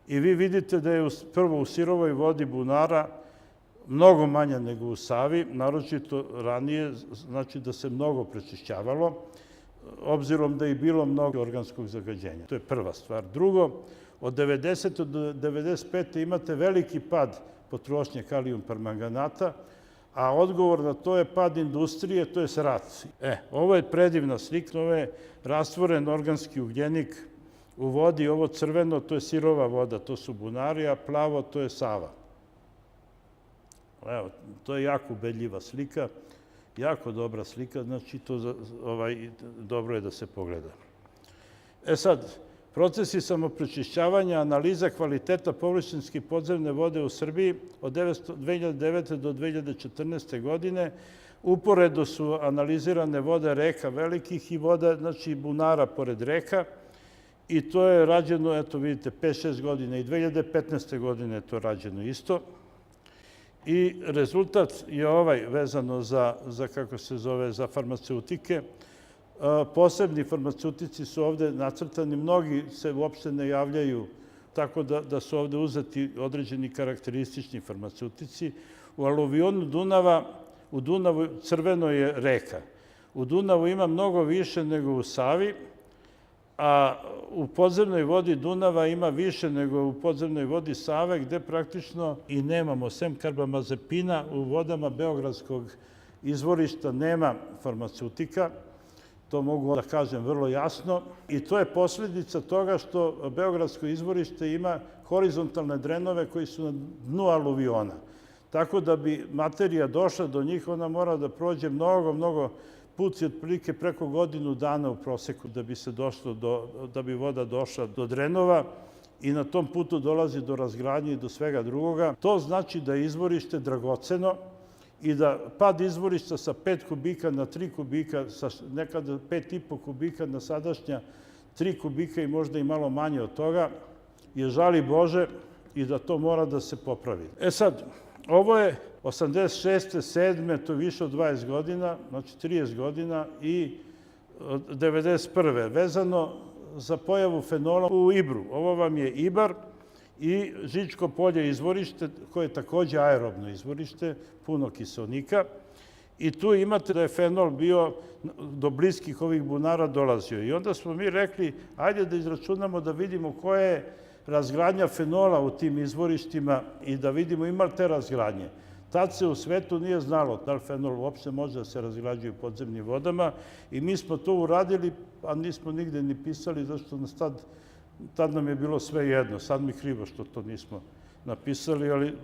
I vi vidite da je prvo u sirovoj vodi bunara mnogo manja nego u Savi, naročito ranije, znači da se mnogo prečišćavalo, obzirom da je bilo mnogo organskog zagađenja. To je prva stvar. Drugo, od 90. do 95. imate veliki pad potrošnje kalijum permanganata, a odgovor na to je pad industrije, to je rat. Ovo je predivna slika, ovo je rastvoren organski ugljenik u vodi, ovo crveno, to je sirova voda, to su bunari, a plavo, to je Sava. Evo, to je jako ubedljiva slika, jako dobra slika, znači to dobro je da se pogleda. Sad, procesi samoprečišćavanja, analiza kvaliteta površinske podzemne vode u Srbiji od 2009. do 2014. godine. Uporedo su analizirane vode reka velikih i voda, znači bunara pored reka. I to je rađeno, eto vidite, 5-6 godina i 2015. godine je to rađeno isto. I rezultat je vezano za kako se zove, za farmaceutike. Posebni farmaceutici su ovde nacrtani, mnogi se uopšte ne javljaju, tako da su ovde uzeti određeni karakteristični farmaceutici. U aluvionu Dunava, u Dunavu crveno je reka. U Dunavu ima mnogo više nego u Savi, a u podzemnoj vodi Dunava ima više nego u podzemnoj vodi Save, gde praktično i nemamo, sem karbamazepina, u vodama beogradskog izvorišta nema farmaceutika. To mogu da kažem vrlo jasno. I to je posljedica toga što Beogradsko izvorište ima horizontalne drenove koji su na dnu aluviona. Tako da bi materija došla do njih, ona mora da prođe mnogo puta, otprilike preko godinu dana u proseku da bi voda došla do drenova i na tom putu dolazi do razgradnje i do svega drugoga. To znači da je izvorište dragoceno i da pad izvorišta sa 5 kubika na 3 kubika, sa nekada 5,5 kubika na sadašnja 3 kubika i možda i malo manje od toga, je žali Bože i da to mora da se popravi. Sad, ovo je 86. 7. to je više od 20 godina, znači 30 godina i 91. vezano za pojavu fenola u Ibru. Ovo vam je Ibar i Žičko polje izvorište, koje je takođe aerobno izvorište, puno kiseonika. I tu imate da je fenol bio do bliskih ovih bunara dolazio. I onda smo mi rekli, ajde da izračunamo da vidimo koja je razgradnja fenola u tim izvorištima i da vidimo ima li te razgradnje. Tad se u svetu nije znalo da li fenol uopšte može da se razgrađuje u podzemnim vodama i mi smo to uradili, a nismo nigde ni pisali, zašto nas tad nam je bilo sve jedno. Sad mi krivo što to nismo napisali, ali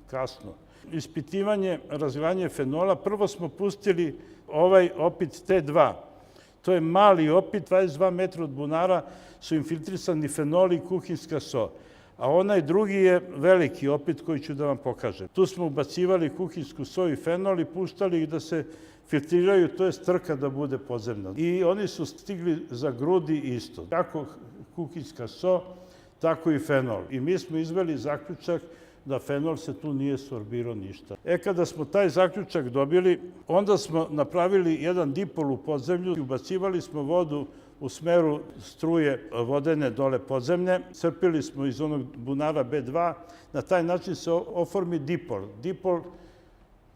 kasno. Ispitivanje razgradnje fenola, prvo smo pustili ovaj opit T2. To je mali opit, 22 metra od bunara su infiltrisani fenol i kuhinjska so. A onaj drugi je veliki opit koji ću da vam pokažem. Tu smo ubacivali kuhinjsku so i fenol i puštali ih da se filtriraju, to je strka da bude podzemna. I oni su stigli za grudi isto. Kako kuhinjska so, tako i fenol. I mi smo izveli zaključak da fenol se tu nije sorbirao ništa. Kada smo taj zaključak dobili, onda smo napravili jedan dipol u podzemlju i ubacivali smo vodu u smeru struje vodene dole podzemne. Crpili smo iz onog bunara B2. Na taj način se oformi dipol. Dipol,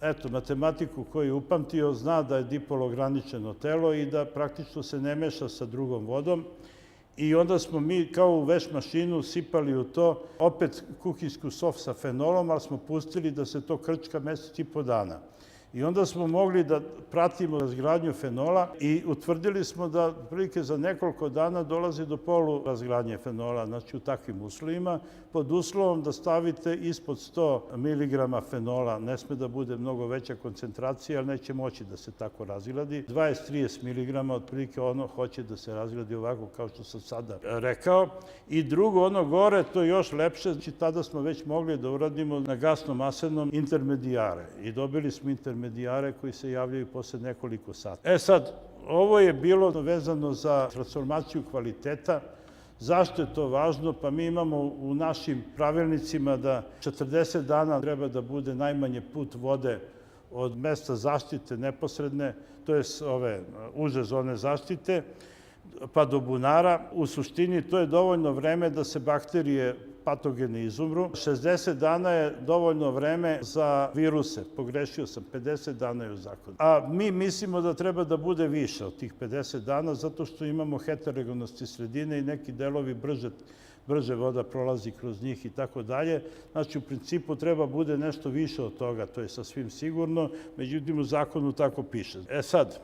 eto, matematiku koju je upamtio, zna da je dipol ograničeno telo i da praktično se ne meša sa drugom vodom. I onda smo mi kao u veš mašinu sipali u to opet kuhinjsku so sa fenolom, ali smo pustili da se to krčka mesec i po dana. I onda smo mogli da pratimo razgradnju fenola i utvrdili smo da prilike za nekoliko dana dolazi do polu razgradnje fenola, znači u takvim uslovima, pod uslovom da stavite ispod 100 mg fenola, ne sme da bude mnogo veća koncentracija, ali neće moći da se tako razgradi. 20-30 mg otprilike ono hoće da se razgradi ovako kao što sam sada rekao. I drugo, ono gore, to je još lepše, znači tada smo već mogli da uradimo na gasno-masenom intermedijare i dobili smo intermedijare koji se javljaju posle nekoliko sata. Sad, ovo je bilo vezano za transformaciju kvaliteta. Zašto je to važno? Pa mi imamo u našim pravilnicima da 40 dana treba da bude najmanje put vode od mesta zaštite neposredne, to je ove uže zone zaštite, pa do bunara. U suštini to je dovoljno vreme da se bakterije patogene izumru. 60 dana je dovoljno vreme za viruse. Pogrešio sam, 50 dana je u zakonu. A mi mislimo da treba da bude više od tih 50 dana, zato što imamo heterogenosti sredine i neki delovi brže voda prolazi kroz njih i tako dalje. Znači, u principu treba bude nešto više od toga, to je sasvim sigurno, međutim u zakonu tako piše. Sad,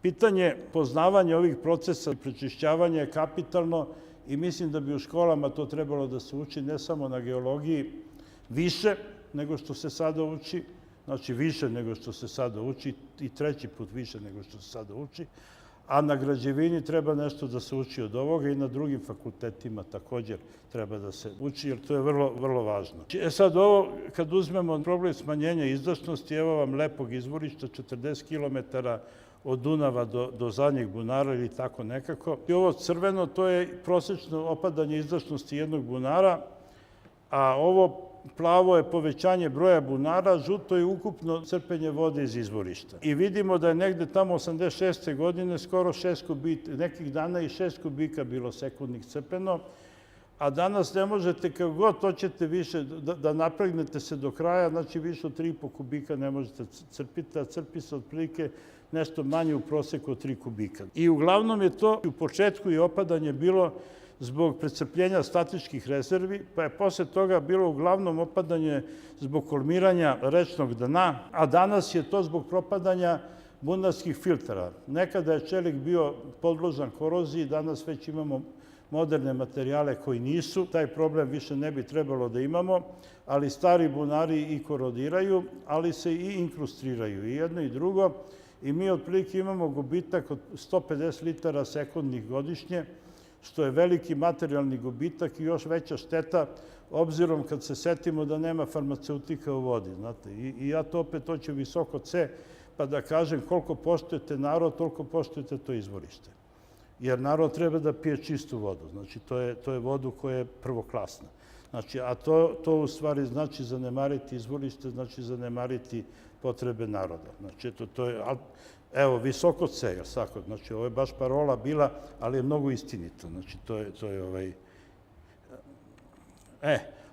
pitanje poznavanja ovih procesa i prečišćavanja je kapitalno i mislim da bi u školama to trebalo da se uči ne samo na geologiji više nego što se sada uči, znači više nego što se sada uči i treći put više nego što se sada uči, a na građevini treba nešto da se uči od ovoga i na drugim fakultetima također treba da se uči, jer to je vrlo važno. Sad ovo, kad uzmemo problem smanjenja izdašnosti, evo vam lepog izvorišta, 40 km od Dunava do zadnjeg bunara ili tako nekako. I ovo crveno, to je prosečno opadanje izdašnosti jednog bunara, a ovo plavo je povećanje broja bunara, žuto je ukupno crpenje vode iz izvorišta. I vidimo da je negde tamo 86. godine skoro 6 kubika, nekih dana i 6 kubika bilo sekundnih crpeno, a danas ne možete, kako god hoćete više da napregnete se do kraja, znači više od 3,5 kubika ne možete crpiti, a crpi se otprilike nešto manje u proseku od 3 kubika. I uglavnom je to u početku i opadanje bilo zbog precrpljenja statičkih rezervi, pa je posle toga bilo uglavnom opadanje zbog kolmiranja rečnog dna, a danas je to zbog propadanja bunarskih filtera. Nekada je čelik bio podložan koroziji, danas već imamo moderne materijale koji nisu. Taj problem više ne bi trebalo da imamo, ali stari bunari i korodiraju, ali se i inkrustriraju, i jedno i drugo. I mi otprilike imamo gubitak od 150 litara sekundnih godišnje, što je veliki materijalni gubitak i još veća šteta, obzirom kad se setimo da nema farmaceutika u vodi. Znate, i ja to opet hoću visoko C, pa da kažem koliko poštujete narod, toliko poštujete to izvorište. Jer narod treba da pije čistu vodu, znači to je vodu koja je prvoklasna. Znači, a to u stvari znači zanemariti izvorište, znači zanemariti potrebe naroda. Znači, to je, evo, visoko C, jer svako, znači, ovo je baš parola bila, ali je mnogo istinito, znači, to je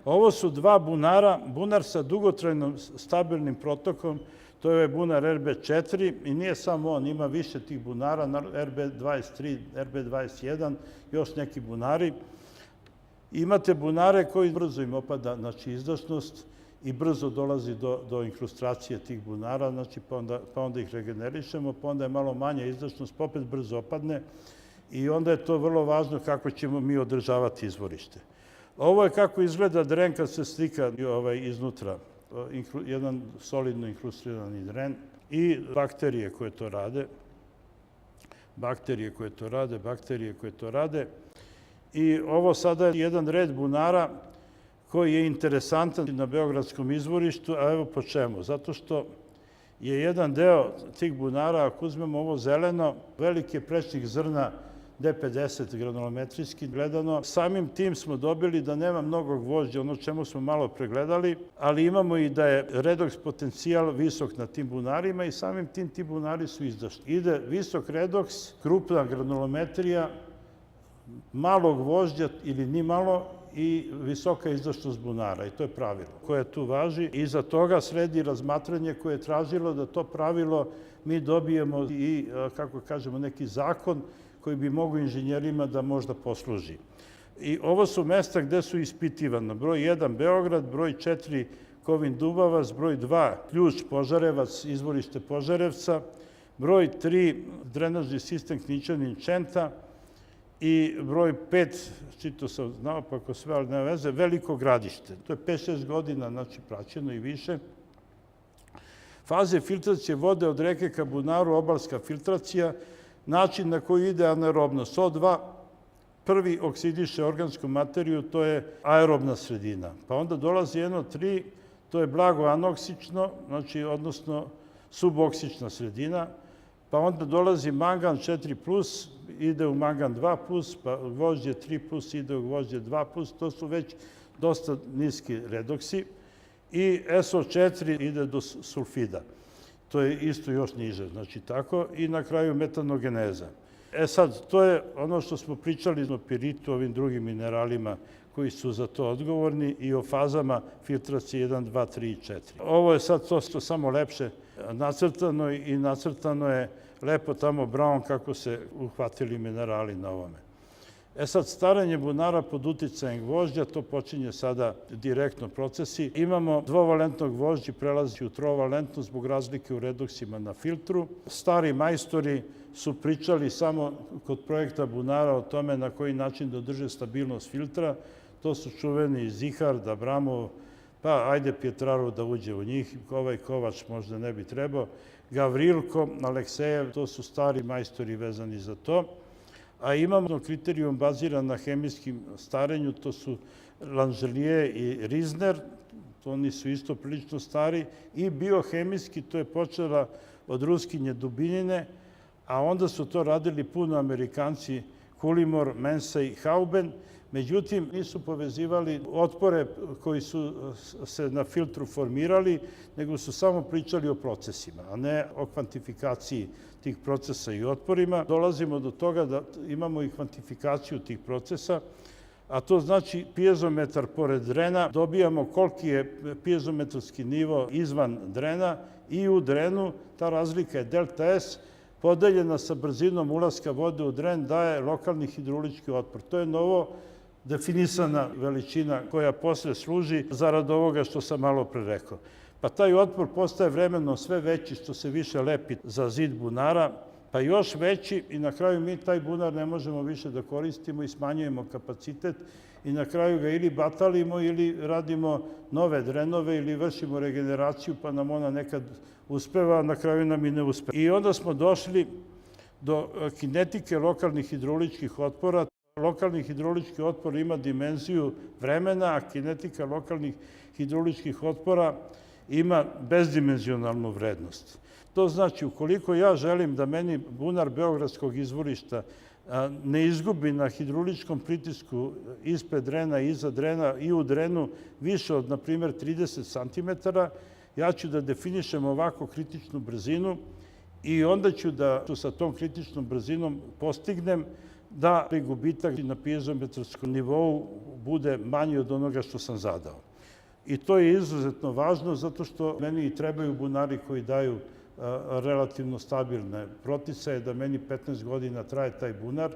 ovo su dva bunara, bunar sa dugotrajnom stabilnim protokom, to je ovaj bunar RB4 i nije samo on, ima više tih bunara, RB23, RB21, još neki bunari. Imate bunare koji brzo im opada, znači, izdašnost i brzo dolazi do inkrustacije tih bunara, znači, pa onda ih regenerišemo, pa onda je malo manja izdašnost, pa opet brzo opadne i onda je to vrlo važno kako ćemo mi održavati izvorište. Ovo je kako izgleda dren kad se slika iznutra, jedan solidno inkrustirani dren i bakterije koje to rade. I ovo sada je jedan red bunara koji je interesantan na beogradskom izvorištu, a evo po čemu. Zato što je jedan deo tih bunara, ako uzmemo ovo zeleno, veliki je prečnik zrna D50 granulometrijski gledano. Samim tim smo dobili da nema mnogo gvožđa, ono čemu smo malo pregledali, ali imamo i da je redoks potencijal visok na tim bunarima i samim tim ti bunari su izdašni. Ide visok redoks, krupna granulometrija, malo gvožđa ili ni malo i visoka izdašnost bunara i to je pravilo koje tu važi. Iza toga sledi razmatranje koje je tražilo da to pravilo mi dobijemo i, kako kažemo, neki zakon koji bi mogo inženjerima da možda posluži. I ovo su mesta gde su ispitivano. Broj 1 Beograd, broj 4 Kovin Dubavac, broj 2 Ključ Požarevac, izvorište Požarevca, broj 3 drenažni sistem Knićanin Čenta i broj 5, čito sam naopako sve, ali nema veze, Veliko Gradište. To je 5-6 godina, znači praćeno i više. Faze filtracije vode od reke ka bunaru, obalska filtracija, način na koji ide anaerobnost. O2 prvi oksidiše organsku materiju, to je aerobna sredina. Pa onda dolazi NO3, to je blago anoksično, znači, odnosno suboksična sredina. Pa onda dolazi mangan 4+, ide u mangan 2+, pa gvožđe 3+, ide u gvožđe 2+, to su već dosta niski redoksi. I SO4 ide do sulfida. To je isto još niže, znači tako, i na kraju metanogeneza. Sad, to je ono što smo pričali o piritu, ovim drugim mineralima koji su za to odgovorni i o fazama filtracije 1, 2, 3 i 4. Ovo je sad to samo lepše nacrtano i nacrtano je lepo tamo Brown kako se uhvatili minerali na ovome. Sad, staranje bunara pod uticajem gvožđa, to počinje sada direktno procesi. Imamo dvovalentno gvožđe, prelazi u trovalentno zbog razlike u redoksima na filtru. Stari majstori su pričali samo kod projekta bunara o tome na koji način da održe stabilnost filtra. To su čuveni Zihard, Abramov, pa ajde Pjetrarov da uđe u njih, ovaj Kovač možda ne bi trebao, Gavrilko, Aleksejev, to su stari majstori vezani za to. A imamo kriterijum baziran na hemijskim starenju, to su Langelier i Rizner, oni su isto prilično stari, i biohemijski, to je počela od Ruskinje Dubinjine, a onda su to radili puno Amerikanci, Kulimor, Mensa i Hauben, međutim nisu povezivali otpore koji su se na filtru formirali, nego su samo pričali o procesima, a ne o kvantifikaciji tih procesa i otporima. Dolazimo do toga da imamo i kvantifikaciju tih procesa, a to znači piezometar pored drena, dobijamo koliki je piezometarski nivo izvan drena i u drenu ta razlika je delta S, podeljena sa brzinom ulaska vode u dren, daje lokalni hidrolički otpor. To je novo definisana veličina koja posle služi zarad ovoga što sam malo pre rekao. Pa taj otpor postaje vremenom sve veći što se više lepi za zid bunara, pa još veći i na kraju mi taj bunar ne možemo više da koristimo i smanjujemo kapacitet i na kraju ga ili batalimo ili radimo nove drenove ili vršimo regeneraciju pa nam ona nekad uspeva, a na kraju nam i ne uspeva. I onda smo došli do kinetike lokalnih hidroličkih otpora. Lokalni hidrolički otpor ima dimenziju vremena, a kinetika lokalnih hidroličkih otpora ima bezdimenzionalnu vrednost. To znači, ukoliko ja želim da meni bunar Beogradskog izvorišta ne izgubi na hidroličkom pritisku ispred drena, iza drena i u drenu više od, na primjer, 30 cm, ja ću da definišem ovako kritičnu brzinu i onda ću da sa tom kritičnom brzinom postignem da gubitak na piezometrskom nivou bude manji od onoga što sam zadao. I to je izuzetno važno zato što meni i trebaju bunari koji daju relativno stabilne proticaje, da meni 15 godina traje taj bunar,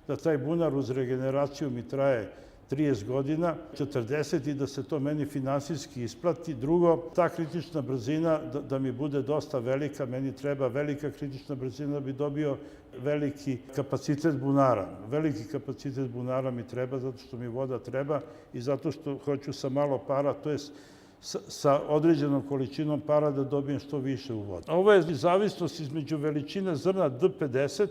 da taj bunar uz regeneraciju mi traje 30 godina, 40 i da se to meni finansijski isplati. Drugo, ta kritična brzina da mi bude dosta velika, meni treba velika kritična brzina da bi dobio veliki kapacitet bunara. Veliki kapacitet bunara mi treba zato što mi voda treba i zato što hoću sa malo para, to je sa određenom količinom para da dobijem što više u vodu. Ovo je zavisnost između veličine zrna D50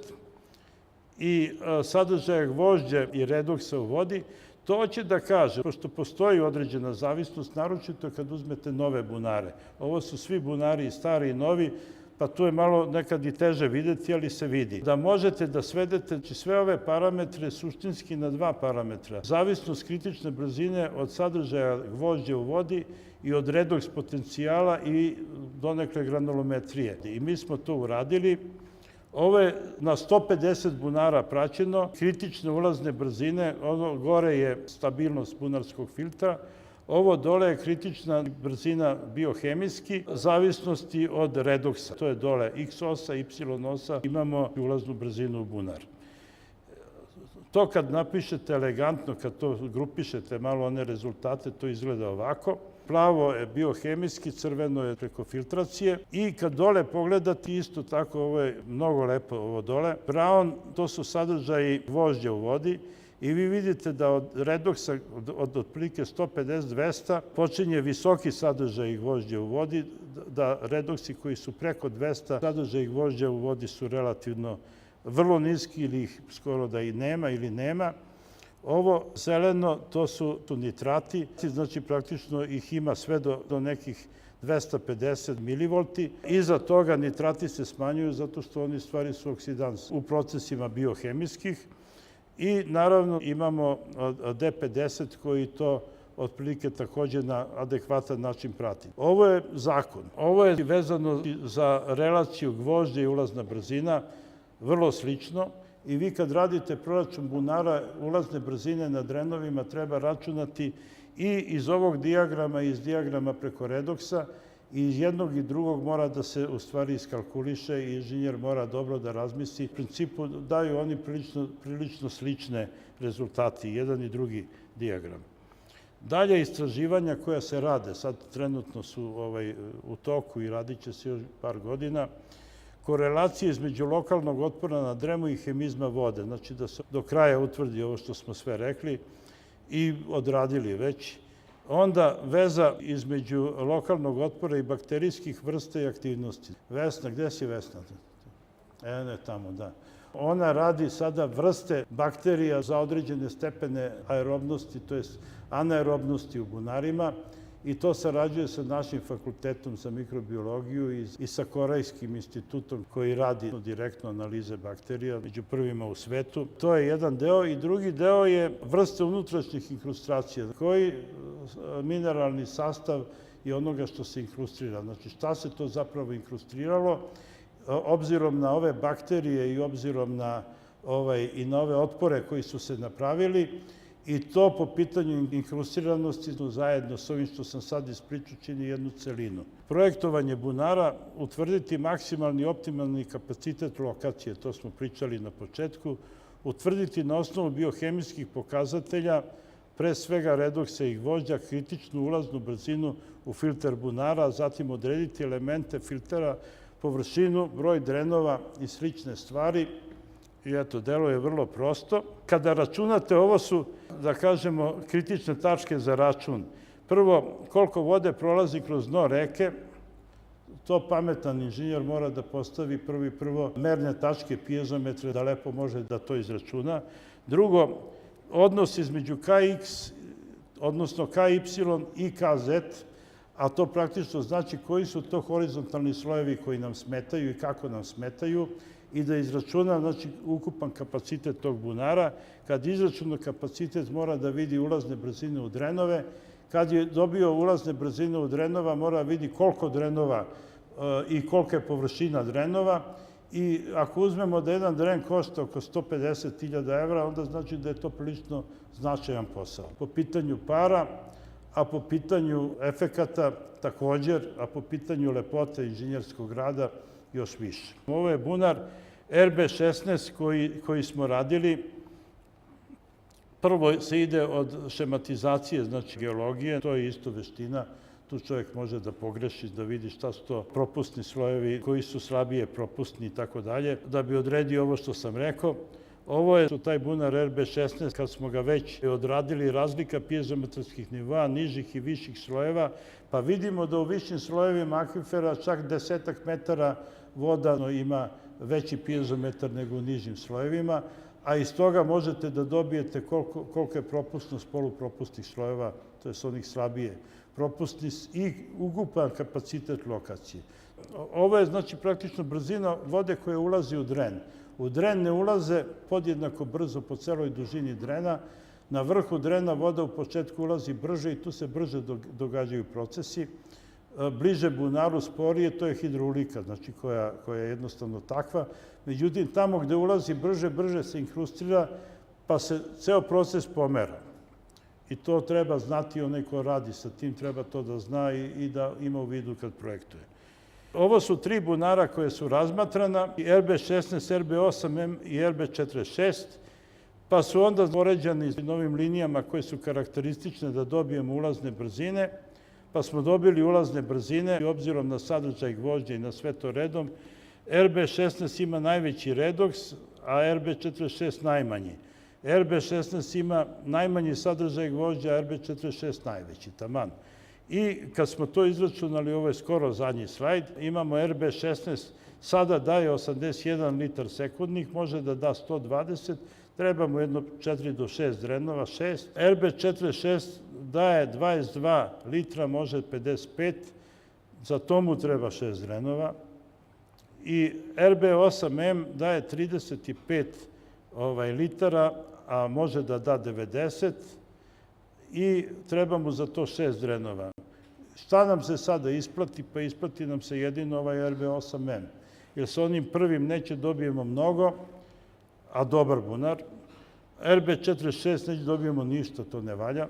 i sadržaja gvožđa i redoksa u vodi. To će da kaže, pošto postoji određena zavisnost, naročito kad uzmete nove bunare. Ovo su svi bunari i stari i novi, pa tu je malo nekad i teže videti, ali se vidi. Da možete da svedete sve ove parametre suštinski na dva parametra. Zavisnost kritične brzine od sadržaja gvožđa u vodi i od redoks potencijala i donekle granulometrije. I mi smo to uradili. Ovo je na 150 bunara praćeno, kritične ulazne brzine, ono gore je stabilnost bunarskog filtra, ovo dole je kritična brzina biohemijski, zavisnosti od redoksa. To je dole x osa, y osa, imamo ulaznu brzinu u bunar. To kad napišete elegantno, kad to grupišete malo one rezultate, to izgleda ovako. Plavo je biohemijski, crveno je preko filtracije i kad dole pogledate isto tako, ovo je mnogo lepo ovo dole. Brown, to su sadržaji gvožđa u vodi i vi vidite da od redoksa od otprilike 150-200 počinje visoki sadržaj gvožđa u vodi, da redoksi koji su preko 200 sadržaj gvožđa u vodi su relativno vrlo niski ili ih skoro da i nema ili nema. Ovo zeleno, to su nitrati, znači praktično ih ima sve do nekih 250 mV. Iza toga nitrati se smanjuju zato što oni stvari su oksidans u procesima biohemijskih. I naravno imamo D50 koji to otprilike takođe na adekvatan način prati. Ovo je zakon. Ovo je vezano za relaciju gvožđa i ulazna brzina, vrlo slično. I vi kad radite proračun bunara, ulazne brzine na drenovima treba računati i iz ovog dijagrama i iz dijagrama preko redoksa i iz jednog i drugog mora da se u stvari iskalkuliše i inženjer mora dobro da razmisli. U principu daju oni prilično slične rezultati, jedan i drugi dijagram. Dalje istraživanja koja se rade, sad trenutno su u toku i radit će se još par godina, korelacije između lokalnog otpora na dremu i hemizma vode, znači da se do kraja utvrdi ovo što smo sve rekli i odradili već. Onda veza između lokalnog otpora i bakterijskih vrsta i aktivnosti. Vesna, gde si Vesna? Ne, tamo, da. Ona radi sada vrste bakterija za određene stepene aerobnosti, to je anaerobnosti u bunarima, i to sarađuje sa našim fakultetom za mikrobiologiju i sa Korejskim institutom koji radi direktno analize bakterija, među prvima u svetu. To je jedan deo i drugi deo je vrste unutrašnjih inkrustacija, koji mineralni sastav i onoga što se inkrustrira. Znači šta se to zapravo inkrustriralo, obzirom na ove bakterije i obzirom na ove otpore koji su se napravili. I to po pitanju inkrustiranosti zajedno s ovim što sam sad ispričao čini jednu celinu. Projektovanje bunara, utvrditi maksimalni optimalni kapacitet lokacije, to smo pričali na početku, utvrditi na osnovu biohemijskih pokazatelja pre svega redoksa i gvožđa, kritičnu ulaznu brzinu u filter bunara, zatim odrediti elemente filtera, površinu, broj drenova i slične stvari. I eto, delo je vrlo prosto. Kada računate, ovo su, da kažemo, kritične tačke za račun. Prvo, koliko vode prolazi kroz dno reke, to pametan inženjer mora da postavi prvo merne tačke, piezometre, da lepo može da to izračuna. Drugo, odnos između Kx, odnosno Ky i Kz, a to praktično znači koji su to horizontalni slojevi koji nam smetaju i kako nam smetaju, i da izračuna, znači, ukupan kapacitet tog bunara. Kad izračuna kapacitet, mora da vidi ulazne brzine u drenove. Kad je dobio ulazne brzine u drenova, mora vidi koliko drenova i kolika je površina drenova. I ako uzmemo da jedan dren košta oko 150.000 evra, onda znači da je to prilično značajan posao. Po pitanju para, a po pitanju efekata također, a po pitanju lepote inženjerskog rada još više. Ovo je bunar RB16 koji smo radili. Prvo se ide od šematizacije, znači geologije, to je isto veština. Tu čovjek može da pogreši, da vidi šta su to propusni slojevi, koji su slabije propusni i tako dalje, da bi odredio ovo što sam rekao. Ovo je taj bunar RB16, kad smo ga već odradili, razlika piezometarskih nivoa, nižih i viših slojeva, pa vidimo da u višim slojevima akvifera čak 10 metara voda ima veći piezometar nego u nižim slojevima, a iz toga možete da dobijete koliko je propusnost polupropustnih slojeva, to je onih slabije propusnih, i ukupan kapacitet lokacije. Ovo je, znači, praktično brzina vode koja ulazi u dren. U dren ne ulaze podjednako brzo po celoj dužini drena. Na vrhu drena voda u početku ulazi brže i tu se brže događaju procesi. Bliže bunaru sporije, to je hidroulika, znači koja je jednostavno takva. Međutim, tamo gde ulazi brže se inkrustira, pa se ceo proces pomera. I to treba znati, onaj ko radi sa tim treba to da zna i da ima u vidu kad projektuje. Ovo su 3 bunara koje su razmatrana, RB16, RB8M i RB46, pa su onda poređani novim linijama koje su karakteristične da dobijemo ulazne brzine, pa smo dobili ulazne brzine i obzirom na sadržaj gvožđa i na sve to redom, RB16 ima najveći redoks, a RB46 najmanji. RB16 ima najmanji sadržaj gvožđa, a RB46 najveći, taman. I kad smo to izračunali, ovo je skoro zadnji slajd, imamo RB16, sada daje 81 litar sekundnih, može da da 120, trebamo jedno 4 do 6 drenova, 6. RB46 daje 22 litra, može 55, za to mu treba 6 drenova. I RB8M daje 35 litara, a može da da 90 i treba mu za to 6 drenova. Šta nam se sada isplati? Pa isplati nam se jedino ovaj RB8M, jer sa onim prvim neće dobijemo mnogo, a dobar bunar. RB46 neće dobijemo ništa, to ne valja.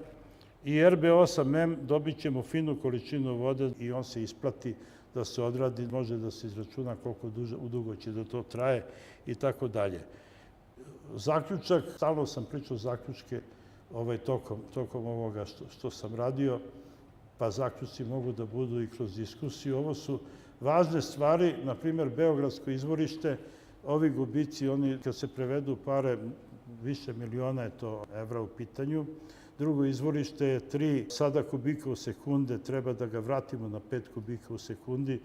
I RB8M dobit ćemo finu količinu vode i on se isplati da se odradi, može da se izračuna koliko dugo će da to traje i tako dalje. Zaključak, stalno sam pričao zaključke tokom ovoga što sam radio, pa zaključci mogu da budu i kroz diskusiju. Ovo su važne stvari, na primjer Beogradsko izvorište, ovi gubici, oni kad se prevedu pare, više miliona je to evra u pitanju. Drugo izvorište je 3 sada kubika u sekunde, treba da ga vratimo na 5 kubika u sekundi.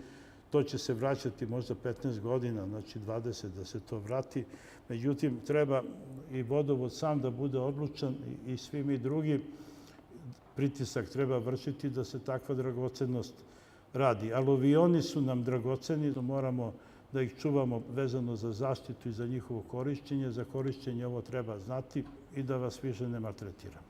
To će se vraćati možda 15 godina, znači 20 da se to vrati. Međutim, treba i vodovod sam da bude odlučan i svi mi drugi. Pritisak treba vršiti da se takva dragocenost radi. Aluvioni su nam dragoceni, moramo da ih čuvamo vezano za zaštitu i za njihovo korišćenje. Za korišćenje ovo treba znati i da vas više ne maltretiram.